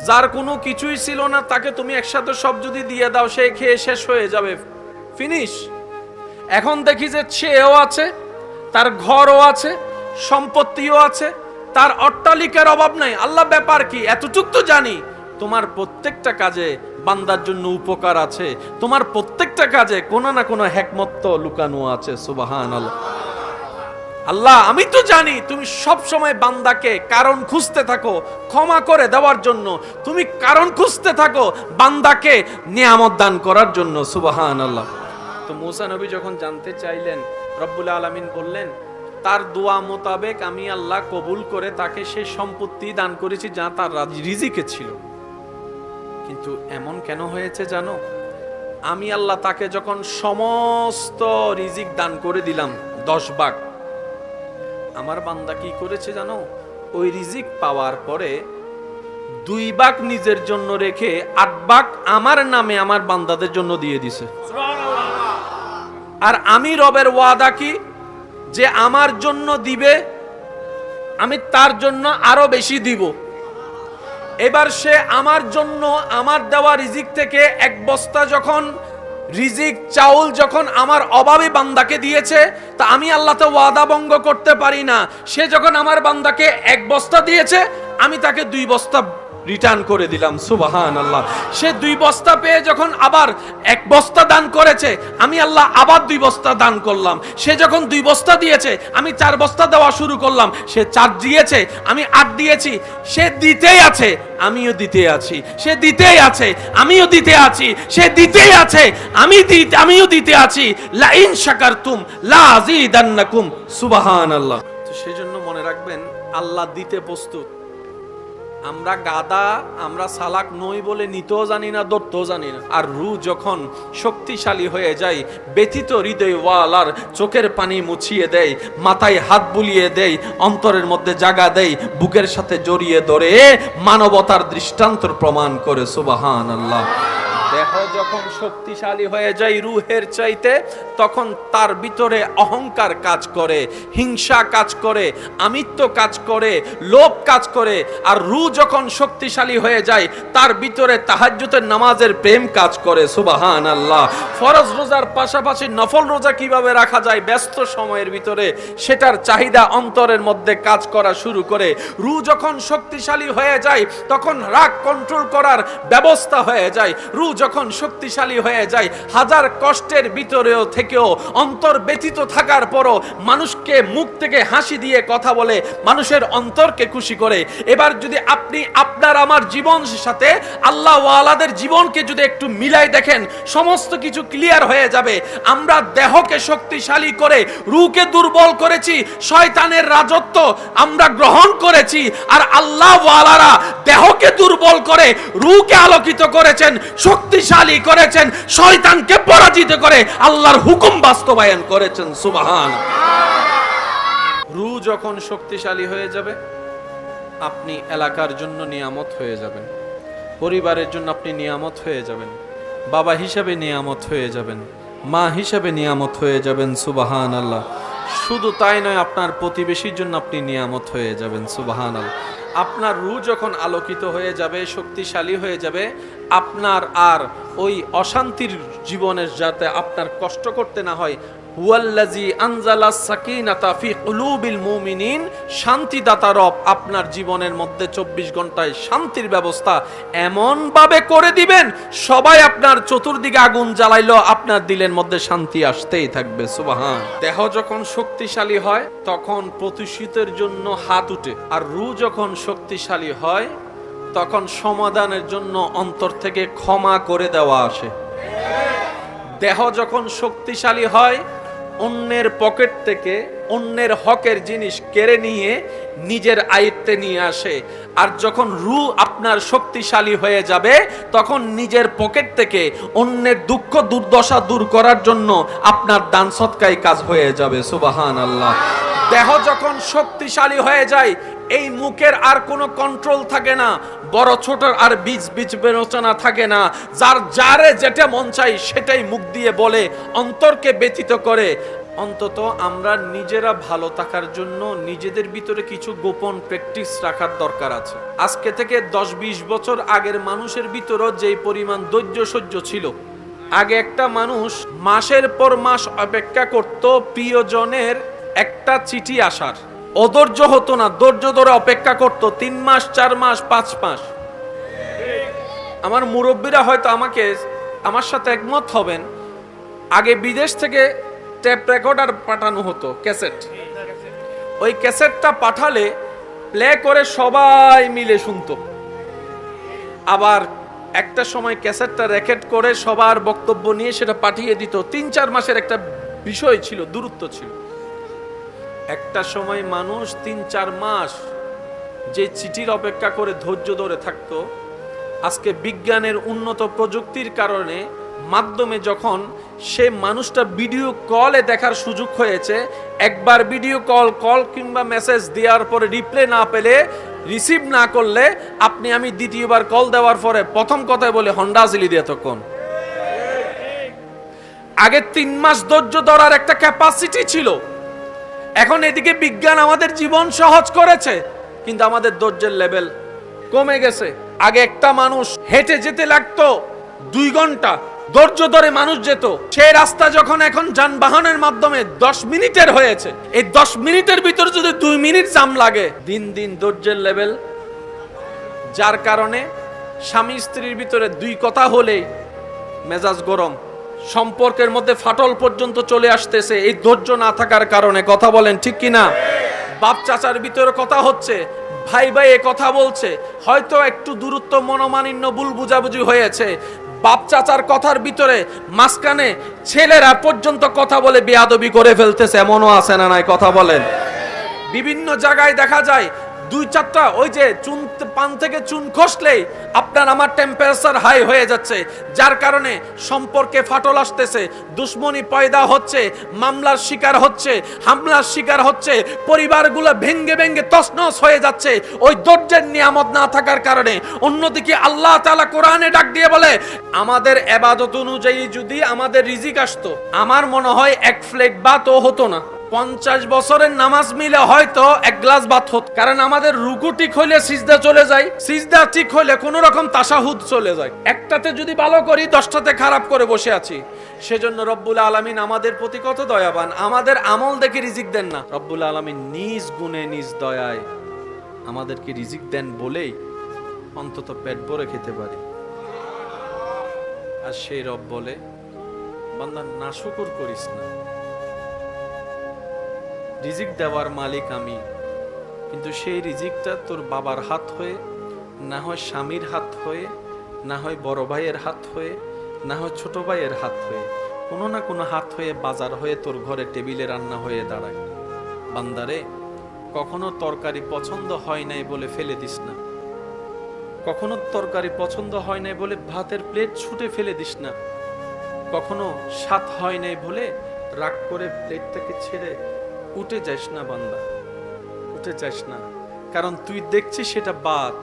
Speaker 1: যার কোনো কিছুই ছিল না তাকে তুমি একসাথে সব যদি দিয়ে দাও, সে খেয়ে শেষ হয়ে যাবে, ফিনিশ। এখন দেখি যে সেও আছে, তার ঘরও আছে, সম্পত্তিও আছে, তার অট্টালিকার অভাব নাই। আল্লাহ ব্যাপার কি, এতটুক তো জানি তোমার প্রত্যেকটা কাজে বান্দার জন্য উপকার আছে, তোমার প্রত্যেকটা কাজে কোনো না কোনো হিকমত লুকানো আছে। সুবহানাল্লাহ। আল্লাহ আমি তো জানি তুমি সব সময় বান্দাকে কারণ খুঁজতে থাকো ক্ষমা করে দেওয়ার জন্য, তুমি কারণ খুঁজতে থাকো বান্দাকে নিয়ামত দান করার জন্য। সুবহানাল্লাহ। তো মুসা নবী যখন জানতে চাইলেন, রব্বুল আলামিন বললেন তার দোয়া মোতাবেক আমি আল্লাহ কবুল করে তাকে সেই সম্পত্তি দান করেছি যা তার রিজিকে ছিল। কিন্তু এমন কেন হয়েছে জানো? আমি আল্লাহ তাকে যখন সমস্ত রিজিক দান করে দিলাম 10 ভাগ, আমার বান্দা কি করেছে জানো? ওই রিজিক পাওয়ার পরে 2 ভাগ নিজের জন্য রেখে 8 ভাগ আমার নামে আমার বান্দাদের জন্য দিয়ে দিছে। আর আমি রবের ওয়াদা কি, যে আমার জন্য দিবে আমি তার জন্য আরো বেশি দিব। এবার সে আমার জন্য আমার দেওয়া রিজিক থেকে 1 বস্তা যখন রিজিক চাউল যখন আমার অভাবী বান্দাকে দিয়েছে, তা আমি আল্লাহ তো ওয়াদা ভঙ্গ করতে পারি না। সে যখন আমার বান্দাকে 1 বস্তা দিয়েছে, আমি তাকে 2 বস্তা রিটার্ন করে দিলাম। সুবহানাল্লাহ। সে 2 বস্তা পেয়ে যখন আবার 1 বস্তা দান করেছে, আমি আল্লাহ আবার 2 বস্তা দান করলাম। সে যখন 2 বস্তা দিয়েছে, আমি 4 বস্তা দেওয়া শুরু করলাম। সে 4 দিয়েছে, আমি 8 দিয়েছি। সে দিতেই আছে, আমিও দিতে আছি। সে দিতেই আছে, আমিও দিতে আছি। সে দিতেই আছে, আমিও দিতে আছি। লা ইন শাকারতুম লা আযীদান্নাকুম। সুবহানাল্লাহ। তো সেজন্য মনে রাখবেন, আল্লাহ দিতে প্রস্তুত। আমরা গাদা, আমরা সালাক নই বলে নিতেও জানি না, ধরতেও জানি না। আর রূহ যখন শক্তিশালী হয়ে যায়, ব্যথিত হৃদয় ওয়ালার চোখের পানি মুছিয়ে দেয়, মাথায় হাত বুলিয়ে দেয়, অন্তরের মধ্যে জাগা দেয়, বুকের সাথে জড়িয়ে ধরে মানবতার দৃষ্টান্ত প্রমাণ করে। সুবহানাল্লাহ। দেহ যখন শক্তিশালী হয়ে যায় রূহের চাইতে, তখন তার ভিতরে অহংকার কাজ করে, হিংসা কাজ করে, আমিত্ব কাজ করে, লোভ কাজ করে। আর রূহ যখন শক্তিশালী হয়ে যায়, তার ভিতরে তাহাজ্জুদের নামাজের প্রেম কাজ করে। সুবহানাল্লাহ। ফরজ রোজার পাশাপাশি নফল রোজা কিভাবে রাখা যায় ব্যস্ত সময়ের ভিতরে, সেটার চাহিদা অন্তরের মধ্যে কাজ করা শুরু করে। রূহ যখন শক্তিশালী হয়ে যায়, তখন রাগ কন্ট্রোল করার ব্যবস্থা হয়ে যায়। রূহ যখন শক্তিশালী হয়ে যায়, হাজার কষ্টের ভিতরেও থেকেও অন্তর ব্যথিত থাকার পরও মানুষকে মুখ থেকে হাসি দিয়ে কথা বলে, মানুষের অন্তরকে খুশি করে। এবার যদি আপনি আপনার আমার জীবনের সাথে আল্লাহ ওয়ালাদের জীবনকে যদি একটু মিলাই দেখেন, সমস্ত কিছু ক্লিয়ার হয়ে যাবে। আমরা দেহকে শক্তিশালী করে রূহকে দুর্বল করেছি, শয়তানের রাজত্ব আমরা গ্রহণ করেছি। আর আল্লাহ ওয়ালারা দেহকে দুর্বল করে রূহকে আলোকিত করেছেন, শক্তিশালী করেছেন, শয়তানকে পরাজিত করে আল্লাহর হুকুম বাস্তবায়ন করেছেন। সুবহানাল্লাহ। রূহ যখন শক্তিশালী হয়ে যাবে, আপনি এলাকার জন্য নিয়ামত হয়ে যাবেন, পরিবারের জন্য আপনি নিয়ামত হয়ে যাবেন, বাবা হিসেবে নিয়ামত হয়ে যাবেন, মা হিসেবে নিয়ামত হয়ে যাবেন। সুবহানাল্লাহ। শুধু তাই নয়, আপনার প্রতিবেশীর জন্য আপনি নিয়ামত হয়ে যাবেন। সুবহানাল্লাহ। আপনার রূহ যখন আলোকিত হয়ে যাবে, শক্তিশালী হয়ে যাবে, আপনার আর ওই অশান্তির জীবনের যাতে আপনার কষ্ট করতে না হয়। হুয়াল্লাযী আনজালাস সাকিনাতা ফি কুলুবিল মুমিনিন। শান্তিদাতা রব আপনার জীবনের মধ্যে 24 ঘন্টায় শান্তির ব্যবস্থা এমন ভাবে করে দিবেন, সবাই আপনার চতুর্দিকে আগুন জ্বালাইলো, আপনার দিলের মধ্যে শান্তি আসতেই থাকবে। সুবহান। দেহ যখন শক্তিশালী হয়, তখন প্রতিশোধের জন্য হাত উঠে। আর রূহ যখন শক্তিশালী হয়, তখন সমাধানের জন্য অন্তর থেকে ক্ষমা করে দেওয়া আসে। দেহ যখন শক্তিশালী হয়, অন্যের পকেট থেকে অন্যের হকের জিনিস কেড়ে নিয়ে নিজের আয়ত্তে নিয়ে আসে। আর যখন রূহ আপনার শক্তিশালী হয়ে যাবে, তখন নিজের পকেট থেকে অন্যের দুঃখ দুর্দশা দূর করার জন্য আপনার দান সৎকায় কাজ হয়ে যাবে। সুবহানাল্লাহ। দেহ যখন শক্তিশালী হয়ে যায়, এই মুখের আর কোনো কন্ট্রোল থাকে না, বড় ছোট আর বীজ বিবেচনা থাকে না। যারে যেটা মন চাই সেটাই মুখ দিয়ে বলে, অন্তরকে ব্যথিত করে। অন্তত আমরা নিজেরা ভালো থাকার জন্য নিজেদের ভিতরে কিছু গোপন প্র্যাকটিস রাখার দরকার আছে। আজকে থেকে 10-20 বছর আগের মানুষের ভিতরও যেই পরিমাণ ধৈর্য সহ্য ছিল, আগে একটা মানুষ মাসের পর মাস অপেক্ষা করত প্রিয়জনের একটা চিঠি আসার, অধৈর্য হতো না, ধৈর্য ধরে অপেক্ষা করত 3 মাস 4 মাস 5 মাস। আমার মুরব্বীরা হয়তো আমার সাথে একমত হবেন, আগে বিদেশ থেকে টেপ রেকর্ডার পাঠানো হতো, ক্যাসেট। ওই ক্যাসেটটা পাঠালে প্লে করে সবাই মিলে শুনতো। আবার একটা সময় ক্যাসেটটা রেকর্ড করে সবার বক্তব্য নিয়ে সেটা পাঠিয়ে দিত। 3-4 মাসের একটা বিষয় ছিল, দূরত্ব ছিল। একটা সময় মানুষ 3-4 মাস যে চিঠির অপেক্ষা করে ধৈর্য ধরে থাকতো, আজকে বিজ্ঞানের উন্নত প্রযুক্তির কারণে মাধ্যমে যখন সে মানুষটা ভিডিও কলে দেখার সুযোগ হয়েছে, একবার ভিডিও কল কিংবা মেসেজ দেওয়ার পরে রিপ্লাই না পেলে, রিসিভ না করলে আপনি আমি দ্বিতীয়বার কল দেওয়ার পরে প্রথম কথায় বলে হন্ডা জিলি দিয়ে তখন। আগে 3 মাস ধৈর্য ধরার একটা ক্যাপাসিটি ছিল। এখন এদিকে বিজ্ঞান আমাদের জীবন সহজ করেছে, কিন্তু আমাদের ধৈর্যের লেভেল কমে গেছে। আগে একটা মানুষ হেঁটে যেতে লাগতো 2 ঘন্টা, ধৈর্য ধরে মানুষ যেত। সেই রাস্তা যখন এখন যানবাহনের মাধ্যমে 10 মিনিটের হয়েছে, এই 10 মিনিটের ভিতর যদি 2 মিনিট জাম লাগে, দিন দিন ধৈর্যের লেভেল, যার কারণে স্বামী স্ত্রীর ভিতরে 2 কথা হলে মেজাজ গরম, সম্পর্কের মধ্যে ফাটল পর্যন্ত চলে আসতেছে এই ধৈর্য না থাকার কারণে। কথা বলেন ঠিক কিনা? বাপ চাচার ভিতরে কথা হচ্ছে, ভাই ভাই এ কথা বলছে, হয়তো একটু দূরত্ব মনোমালিন্য ভুল বুঝাবুঝি হয়েছে, বাপ চাচার কথার ভিতরে মাঝখানে ছেলেরা পর্যন্ত কথা বলে বেয়াদবি করে ফেলতেছে, এমনও আছে না নাই? কথা বলেন। বিভিন্ন জায়গায় দেখা যায় 2-4টা ওই যে চুন, পান থেকে চুন খসলেই আপনার আমার টেম্পারেচার হাই হয়ে যাচ্ছে, যার কারণে সম্পর্কে ফাটল আসতেছে, দুশ্মনী পয়দা হচ্ছে, মামলার শিকার হচ্ছে, হামলার শিকার হচ্ছে, পরিবারগুলো ভেঙ্গে ভেঙ্গে তছনছ হয়ে যাচ্ছে ওই ধৈর্যের নিয়ামত না থাকার কারণে। অন্যদিকে আল্লাহ তাআলা কোরআনে ডাক দিয়ে বলে, আমাদের ইবাদত অনুযায়ী যদি আমাদের রিজিক আসতো, আমার মনে হয় 1 প্লেট ভাতও হতো না। 50 বছরের নামাজ মিলে হয়তো 1 গ্লাস ভাত হতো, কারণ আমাদের রুকু ঠিক হইলে সিজদা চলে যায়, সিজদা ঠিক হইলে কোন রকম তাশাহুদ চলে যায়। একটাতে যদি ভালো করি 10টাতে খারাপ করে বসে আছি। সেজন্য রব্বুল আলামিন আমাদের প্রতি কত দয়াবান, আমাদের আমল দেখে রিজিক দেন না। রব্বুল আলামিন নিজ গুণে নিজ দয়ায় আমাদেরকে রিজিক দেন বলেই অন্তত পেট ভরে খেতে পারি। আর সেই রব বলে, বান্দা নাশুকর করিস না, রিজিক দেওয়ার মালিক আমি, কিন্তু সেই রিজিকটা তোর বাবার হাত হয়ে, না হয় স্বামীর হাত হয়ে, না হয় বড় ভাইয়ের হাত হয়ে, না হয় ছোট ভাইয়ের হাত হয়ে, কোনো না কোনো হাত হয়ে বাজার হয়ে তোর ঘরে টেবিলে রান্না হয়ে দাঁড়ায়। বান্দারে, কখনো তরকারি পছন্দ হয় নাই বলে ফেলে দিস না, কখনো তরকারি পছন্দ হয় নাই বলে ভাতের প্লেট ছুটে ফেলে দিস না, কখনো স্বাদ হয় নাই বলে রাগ করে প্লেট থেকে ছেড়ে উঠে যাস না। বান্দা, উঠে যাস না, কারণ তুই দেখছিস সেটা ভাত,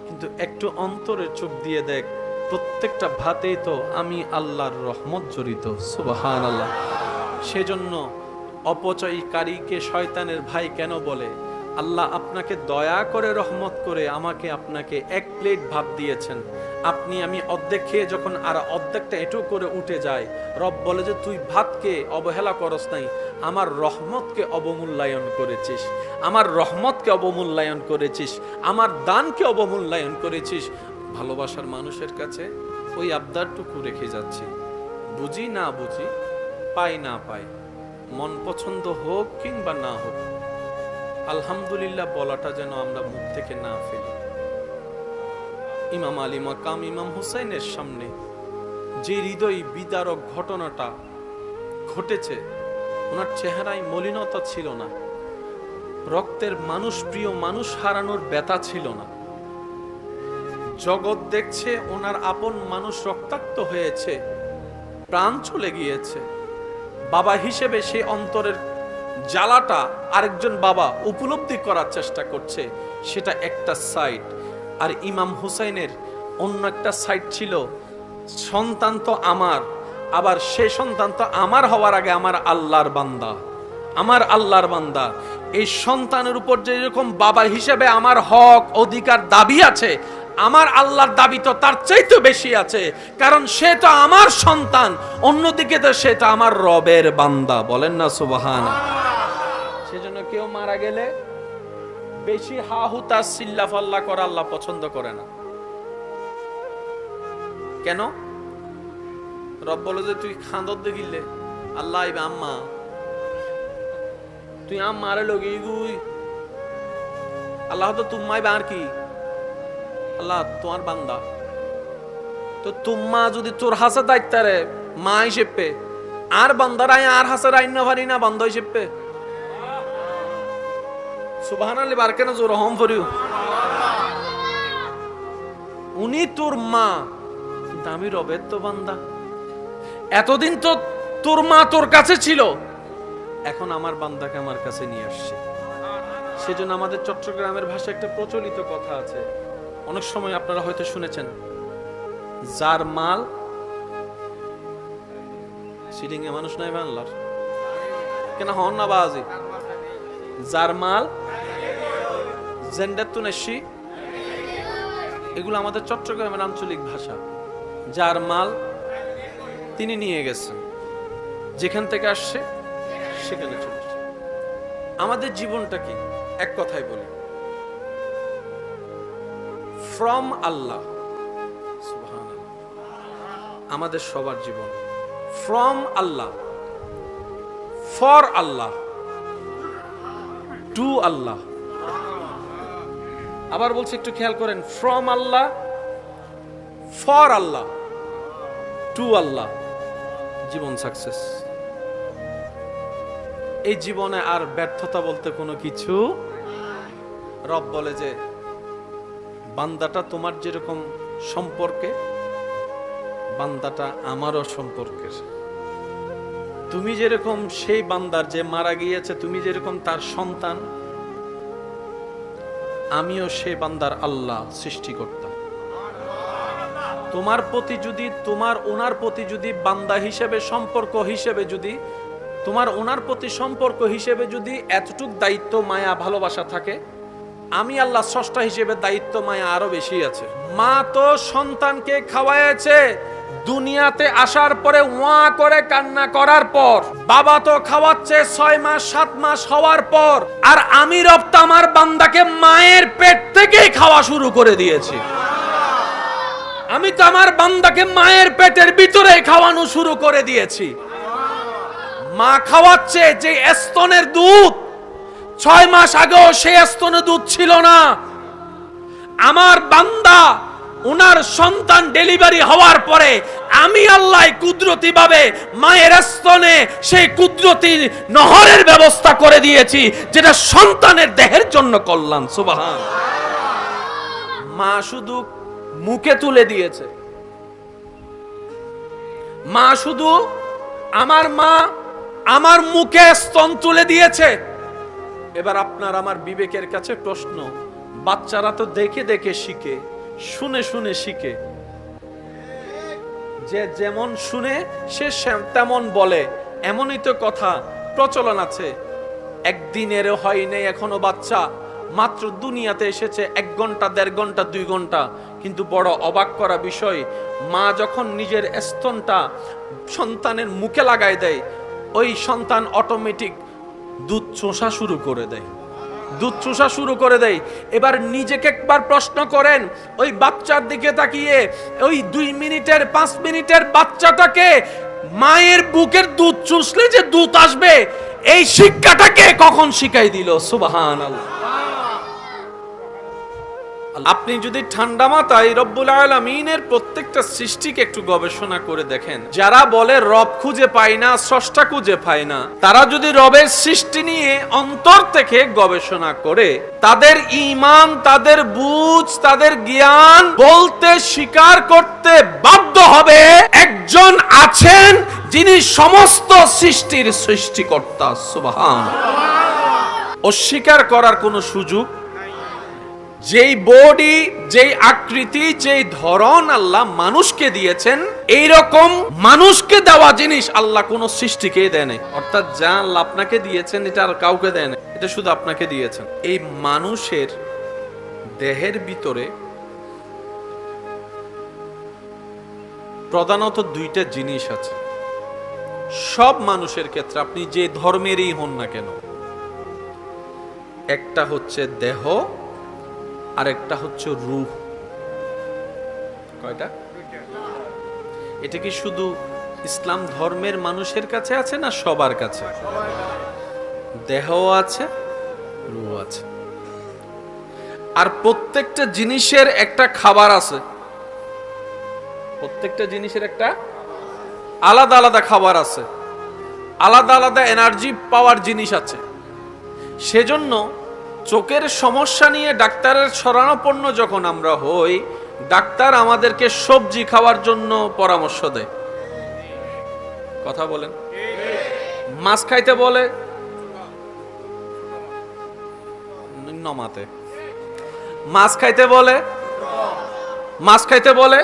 Speaker 1: কিন্তু একটু অন্তরের চোখ দিয়ে দেখ, প্রত্যেকটা ভাতেই তো আমি আল্লাহর রহমত জড়িত। সুবহানাল্লাহ। সেজন্য অপচয়কারীকে শয়তানের ভাই কেন বলে? আল্লাহ আপনাকে দয়া করে রহমত করে আমাকে আপনাকে 1 প্লেট ভাত দিয়েছেন, আপনি আমি অর্ধেক খেয়ে যখন আর অর্ধেকটা এঁটো করে উঠে যায়, রব বলে যে তুই ভাতকে অবহেলা করস নাই, আমার রহমতকে অবমূল্যায়ন করেছিস, আমার রহমতকে অবমূল্যায়ন করেছিস, আমার দানকে অবমূল্যায়ন করেছিস। ভালোবাসার মানুষের কাছে ওই আবদারটুকু রেখে যাচ্ছি, বুঝি না বুঝি, পাই না পাই, মন পছন্দ হোক কিংবা না হোক, আলহামদুলিল্লাহ বলাটা যেন আমরা মুখ থেকে না ফেলি। ইমাম আলী মাকাম ইমাম হুসাইনের সামনে যে হৃদয় বিদারক ঘটনাটা ঘটেছে, ওনার চেহারায় মলিনতা ছিল না, রক্তের মানুষ, প্রিয় মানুষ হারানোর ব্যথা ছিল না। জগৎ দেখছে ওনার আপন মানুষ রক্তাক্ত হয়েছে, প্রাণ চলে গিয়েছে। বাবা হিসেবে সেই অন্তরের জ্বালাটা আরেকজন বাবা উপলব্ধি করার চেষ্টা করছে, সেটা একটা সাইড। আর ইমাম হুসাইনের অন্য একটা সাইড ছিল, সন্তান তো আমার, আবার সেই সন্তান তো আমার হওয়ার আগে আমার আল্লাহর বান্দা, আমার আল্লাহর বান্দা। এই সন্তানের উপর যেরকম বাবা হিসেবে আমার হক অধিকার দাবি আছে, আমার আল্লাহর দাবি তো তার চাইতে বেশি আছে, কারণ সে তো আমার সন্তান, অন্যদিকে তো সে তো আমার রবের বান্দা। বলেন না সুবহানাল্লাহ। সেজন্য কেউ মারা গেলে বেশি হা হুতা চিল্লাফাল্লা করা আল্লাহ পছন্দ করে না। কেন? রব বলে যে তুই খান্দর দেখিলে আল্লাহ আইবে আম্মা, তুই আম্মারে লগি গুই আল্লাহ তো তুম্মাই আর কি আল্লাহ তোমার বান্দা। তো তুম্মা যদি তোর হাসে দায়িত্বারে মা হিসেবে আর বান্দারাই আর হাসে রাইন না পারি না বান্দা হিসেবে। সুবহানাল্লাহ বার কেন জোর হম ফরিউ। উনি তোর মা, কিন্তু আমি রবের তো বান্দা। এতদিন তো তোর মা তোর কাছে ছিল, এখন আমার বান্দাকে আমার কাছে নিয়ে আসছে। সেজন্য আমাদের চট্টগ্রামের ভাষায় একটা প্রচলিত কথা আছে, অনেক সময় আপনারা হয়তো শুনেছেন, যার মাল সিলিং এ মানুষ নাই বাংলার কেন হন না বাজি, যার মাল জেন্ডার তুনেশি, এগুলো আমাদের চট্টগ্রামের আঞ্চলিক ভাষা। যার মাল তিনি নিয়ে গেছেন, যেখান থেকে আসছে সেখানে চলে আসছে। আমাদের জীবনটা কি? এক কথায় বলি, ফ্রম আল্লাহ। সুবহানাল্লাহ। আমাদের সবার জীবন from Allah, for Allah, to Allah. আবার বলছি, একটু খেয়াল করেন, from Allah, for Allah, to Allah. জীবন সাকসেস। এই জীবনে আর ব্যর্থতা বলতে কোনো কিছু। রব বলে যে বান্দাটা তোমার যেরকম সম্পর্কে, বান্দাটা আমারও সম্পর্কের। তুমি যেরকম সেই বান্দার যে মারা গিয়েছে, তুমি যেরকম তার সন্তান, আমিও সেই বান্দার আল্লাহ সৃষ্টিকর্তা। তোমার প্রতি যদি, তোমার ওনার প্রতি যদি বান্দা হিসেবে সম্পর্ক হিসেবে যদি, তোমার ওনার প্রতি সম্পর্ক হিসেবে যদি এতটুক দায়িত্ব মায়া ভালোবাসা থাকে, আমি আল্লাহ স্রষ্টা হিসেবে দায়িত্ব মায়া আরো বেশি আছে। মা তো সন্তানকে খাওয়াইছে দুনিয়াতে আসার পরে ওয়া করে কান্না করার পর, বাবা তো খাওয়াচ্ছে 6 মাস 7 মাস হওয়ার পর, আর আমি রব তো আমার বান্দাকে মায়ের পেট থেকেই খাওয়া শুরু করে দিয়েছি। আমি তো আমার বান্দাকে মায়ের পেটের ভিতরে খাওয়ানো শুরু করে দিয়েছি। মা খাওয়াচ্ছে যে স্তনের দুধ, 6 মাস আগেও সেই স্তনে দুধ ছিল না। আমার বান্দা ওনার সন্তান ডেলিভারি হওয়ার পরে আমি আল্লাহ কুদরতি ভাবে মায়ের স্তনে সেই কুদরতি নহরের ব্যবস্থা করে দিয়েছি, যেটা সন্তানের দেহের জন্য কল্যাণ। সুবহান। মা শুধু মুখে তুলে দিয়েছে, মা শুধু, আমার মা আমার মুখে স্তন তুলে দিয়েছে। এবার আপনার আমার বিবেকের কাছে প্রশ্ন, বাচ্চারা তো দেখে দেখে শিখে, শুনে শুনে শিখে, যে যেমন শুনে সে তেমন বলে, এমনই তো কথা প্রচলন আছে। একদিনেরও হয় নাই এখনো বাচ্চা, মাত্র দুনিয়াতে এসেছে 1 ঘন্টা 1.5 ঘন্টা 2 ঘন্টা, কিন্তু বড় অবাক করা বিষয়, মা যখন নিজের স্তনটা সন্তানের মুখে লাগাই দেয়, ওই সন্তান অটোমেটিক দুধ চোষা শুরু করে দেয়, দুধ চোষা শুরু করে দেয়। এবার নিজেকে একবার প্রশ্ন করেন, ওই বাচ্চার দিকে তাকিয়ে, ওই 2 মিনিটের 5 মিনিটের বাচ্চাটাকে মায়ের বুকের দুধ চুষলে যে দুধ আসবে, এই শিক্ষাটাকে কখন শিখাই দিল? সুবহানাল্লাহ। আপনি যদি ঠান্ডা মাথায় রব্বুল আলামিনের প্রত্যেকটা সৃষ্টিকে একটু গবেষণা করে দেখেন, যারা বলে রব খুঁজে পায় না, স্রষ্টা খুঁজে পায় না, তারা যদি রবের সৃষ্টি নিয়ে অন্তর থেকে গবেষণা করে, তাদের ঈমান, তাদের বুঝ, তাদের জ্ঞান বলতে, স্বীকার করতে বাধ্য হবে একজন আছেন যিনি সমস্ত সৃষ্টির সৃষ্টিকর্তা। সুবহানাল্লাহ। অস্বীকার করার কোনো সুযোগ যেই বডি, যেই আকৃতি, যেই ধরন আল্লাহ মানুষকে দিয়েছেন, এইরকম মানুষকে দেওয়া জিনিস আল্লাহ কোন সৃষ্টিকে দেয় নাই। অর্থাৎ যা আল্লাহ আপনাকে দিয়েছেন এটা আর কাউকে দেয় নাই, এটা শুধু আপনাকে দিয়েছেন। এই মানুষের দেহের ভিতরে প্রধানত দুইটা জিনিস আছে সব মানুষের ক্ষেত্রে, আপনি যে ধর্মেরই হন না কেন। একটা হচ্ছে দেহ, আর একটা হচ্ছে রূহ। কয়টা? এটা কি শুধু ইসলাম ধর্মের মানুষের কাছে আছে না সবার কাছে? দেহ আছে, রূহ আছে। আর প্রত্যেকটা জিনিসের একটা খাবার আছে, প্রত্যেকটা জিনিসের একটা আলাদা আলাদা খাবার আছে, আলাদা আলাদা এনার্জি পাওয়ার জিনিস আছে। সেজন্য চোখের সমস্যা নিয়ে ডাক্তারের শরণাপন্ন যখন আমরা হই, ডাক্তার আমাদেরকে সবজি খাওয়ার জন্য পরামর্শ দেয়। কথা বলেন। মাছ খাইতে বলে, নমাতে মাছ খাইতে বলে, মাছ খাইতে বলে।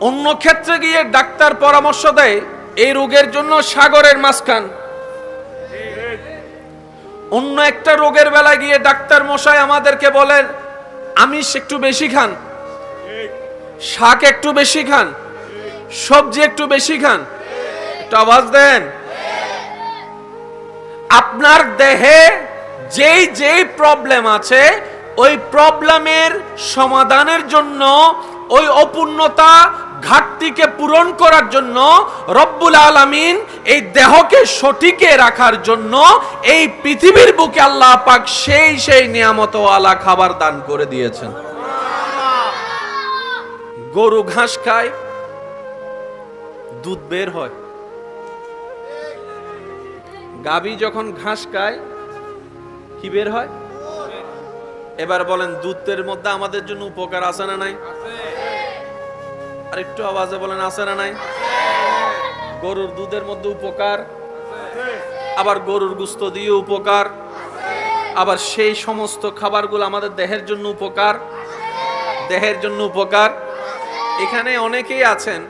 Speaker 1: অন্য ক্ষেত্রে গিয়ে ডাক্তার পরামর্শ দেয় এই রোগের জন্য সাগরের মাছ খান। অন্য একটা রোগের বেলায় গিয়ে ডাক্তার মশাই আমাদেরকে বলেন আমিষ একটু বেশি খান, শাক একটু বেশি খান, সবজি একটু বেশি খান। একটু আওয়াজ দেন। আপনার দেহে যেই যেই প্রবলেম আছে, ওই প্রবলেমের সমাধানের জন্য, ওই অপূর্ণতা ঘাটতিকে পূরণ করার জন্য রব্বুল আলামিন এই দেহকে সঠিকে রাখার জন্য এই পৃথিবীর বুকে আল্লাহ পাক সেই নিয়ামত ওয়ালা খাবার দান করে দিয়েছেন। গরু ঘাস খায়, দুধ বের হয়। গাভী যখন ঘাস খায় কি বের হয়? এবার বলেন দুধের মধ্যে আমাদের জন্য উপকার আছে না নাই? আর একটু আওয়াজে বলেন আছে না নাই? গরুর দুধের মধ্যে উপকার, আবার গরুর গোশত দিয়ে উপকার, আবার সেই সমস্ত খাবারগুলো আমাদের দেহের জন্য উপকার, দেহের জন্য উপকার। এখানে অনেকেই আছেন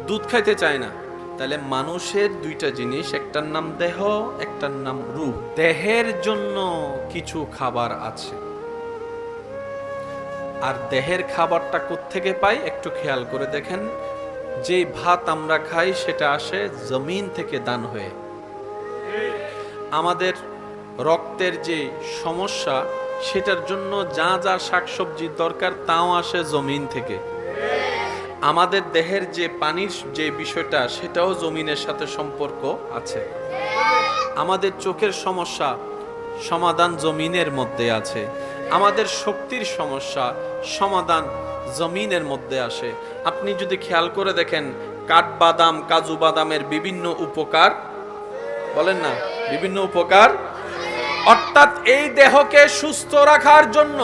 Speaker 1: দুধ খাইতে চায় না। তাহলে মানুষের দুইটা জিনিস, একটার নাম দেহ, একটার নাম রূহ। দেহের জন্য কিছু খাবার আছে, আর দেহের খাবারটা কোত্থেকে পাই একটু খেয়াল করে দেখেন। যে ভাত আমরা খাই সেটা আসে জমিন থেকে দান হয়ে। আমাদের রক্তের যে সমস্যা, সেটার জন্য যা যা শাকসবজির দরকার তাও আসে জমিন থেকে। আমাদের দেহের যে পানির যে বিষয়টা, সেটাও জমিনের সাথে সম্পর্ক আছে। আমাদের চোখের সমস্যা সমাধান জমিনের মধ্যে আছে। আমাদের শক্তির সমস্যা সমাধান জমিনের মধ্যে আসে। আপনি যদি খেয়াল করে দেখেন, কাঠবাদাম, কাজু বাদামের বিভিন্ন উপকার, বলেন না বিভিন্ন উপকার। অর্থাৎ এই দেহকে সুস্থ রাখার জন্য,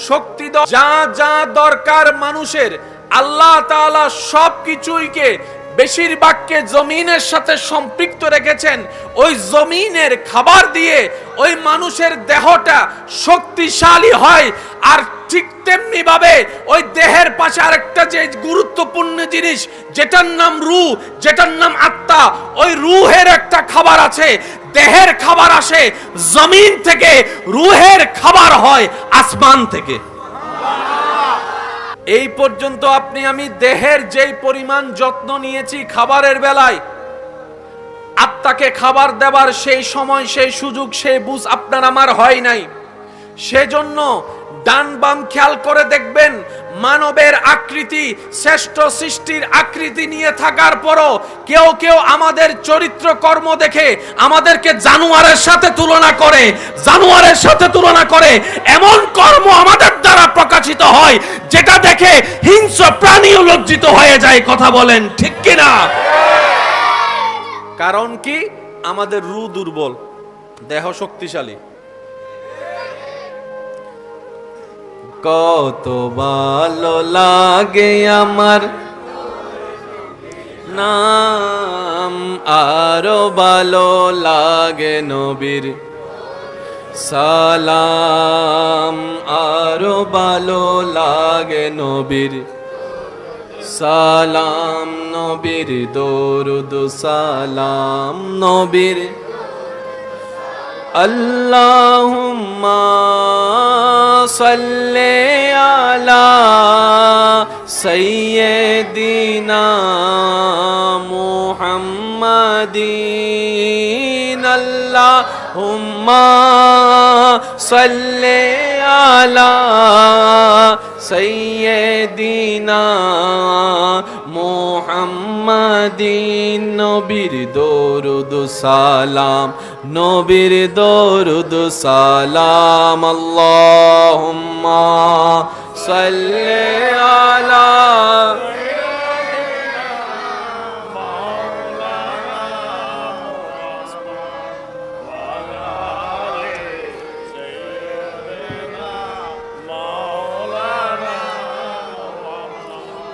Speaker 1: শক্তি যা যা দরকার মানুষের, আল্লাহ তাআলা সবকিছুইকে বেশিরভাগকে জমিনের সাথে সম্পৃক্ত রেখেছেন। ওই জমিনের খাবার দিয়ে ওই মানুষের দেহটা শক্তিশালী হয়। আর ঠিক তেমনি ভাবে ওই দেহের পাশে আরেকটা যে গুরুত্বপূর্ণ জিনিস, যেটার নাম রূহ, যেটার নাম আত্মা, ওই রূহের একটা খাবার আছে। দেহের খাবার আসে জমিন থেকে, রূহের খাবার হয় আসমান থেকে। এই পর্যন্ত আপনি আমি দেহের যেই পরিমাণ যত্ন নিয়েছি খাবারের বেলায়, আত্মাকে খাবার দেবার সেই সময়, সেই সুযোগ, সেই বুঝ আপনার আমার হয় নাই। সেজন্য ডান বাম খেয়াল করে দেখবেন, মানবের আকৃতি, শ্রেষ্ঠ সৃষ্টির আকৃতি নিয়ে থাকার পরও কেউ কেউ আমাদের চরিত্র কর্ম দেখে আমাদেরকে জানোয়ারের সাথে তুলনা করে, জানোয়ারের সাথে তুলনা করে। এমন কর্ম আমাদের দ্বারা প্রকাশিত হয় যেটা দেখে হিংস্র প্রাণীও লজ্জিত হয়ে যায়। কথা বলেন ঠিক কিনা? কারণ কি? আমাদের রূহ দুর্বল, দেহ শক্তিশালী। কত ভালো লাগে আমার নাম, আরো ভালো লাগে নবীর সালাম আরো ভালো লাগে নবীর সালাম নবীর দরুদ সালাম নবীর আল্লাহুম্মা সাল্লি আলা সাইয়্যিদিনা মুহাম্মাদিন আল্লাহুম্মা সাল্লি আলা সাইয়্যিদিনা মুহাম্মাদিন নবীর দরুদ সালাম নবীর দরুদ সালাম আল্লাহুম্মা সাল্লি আলা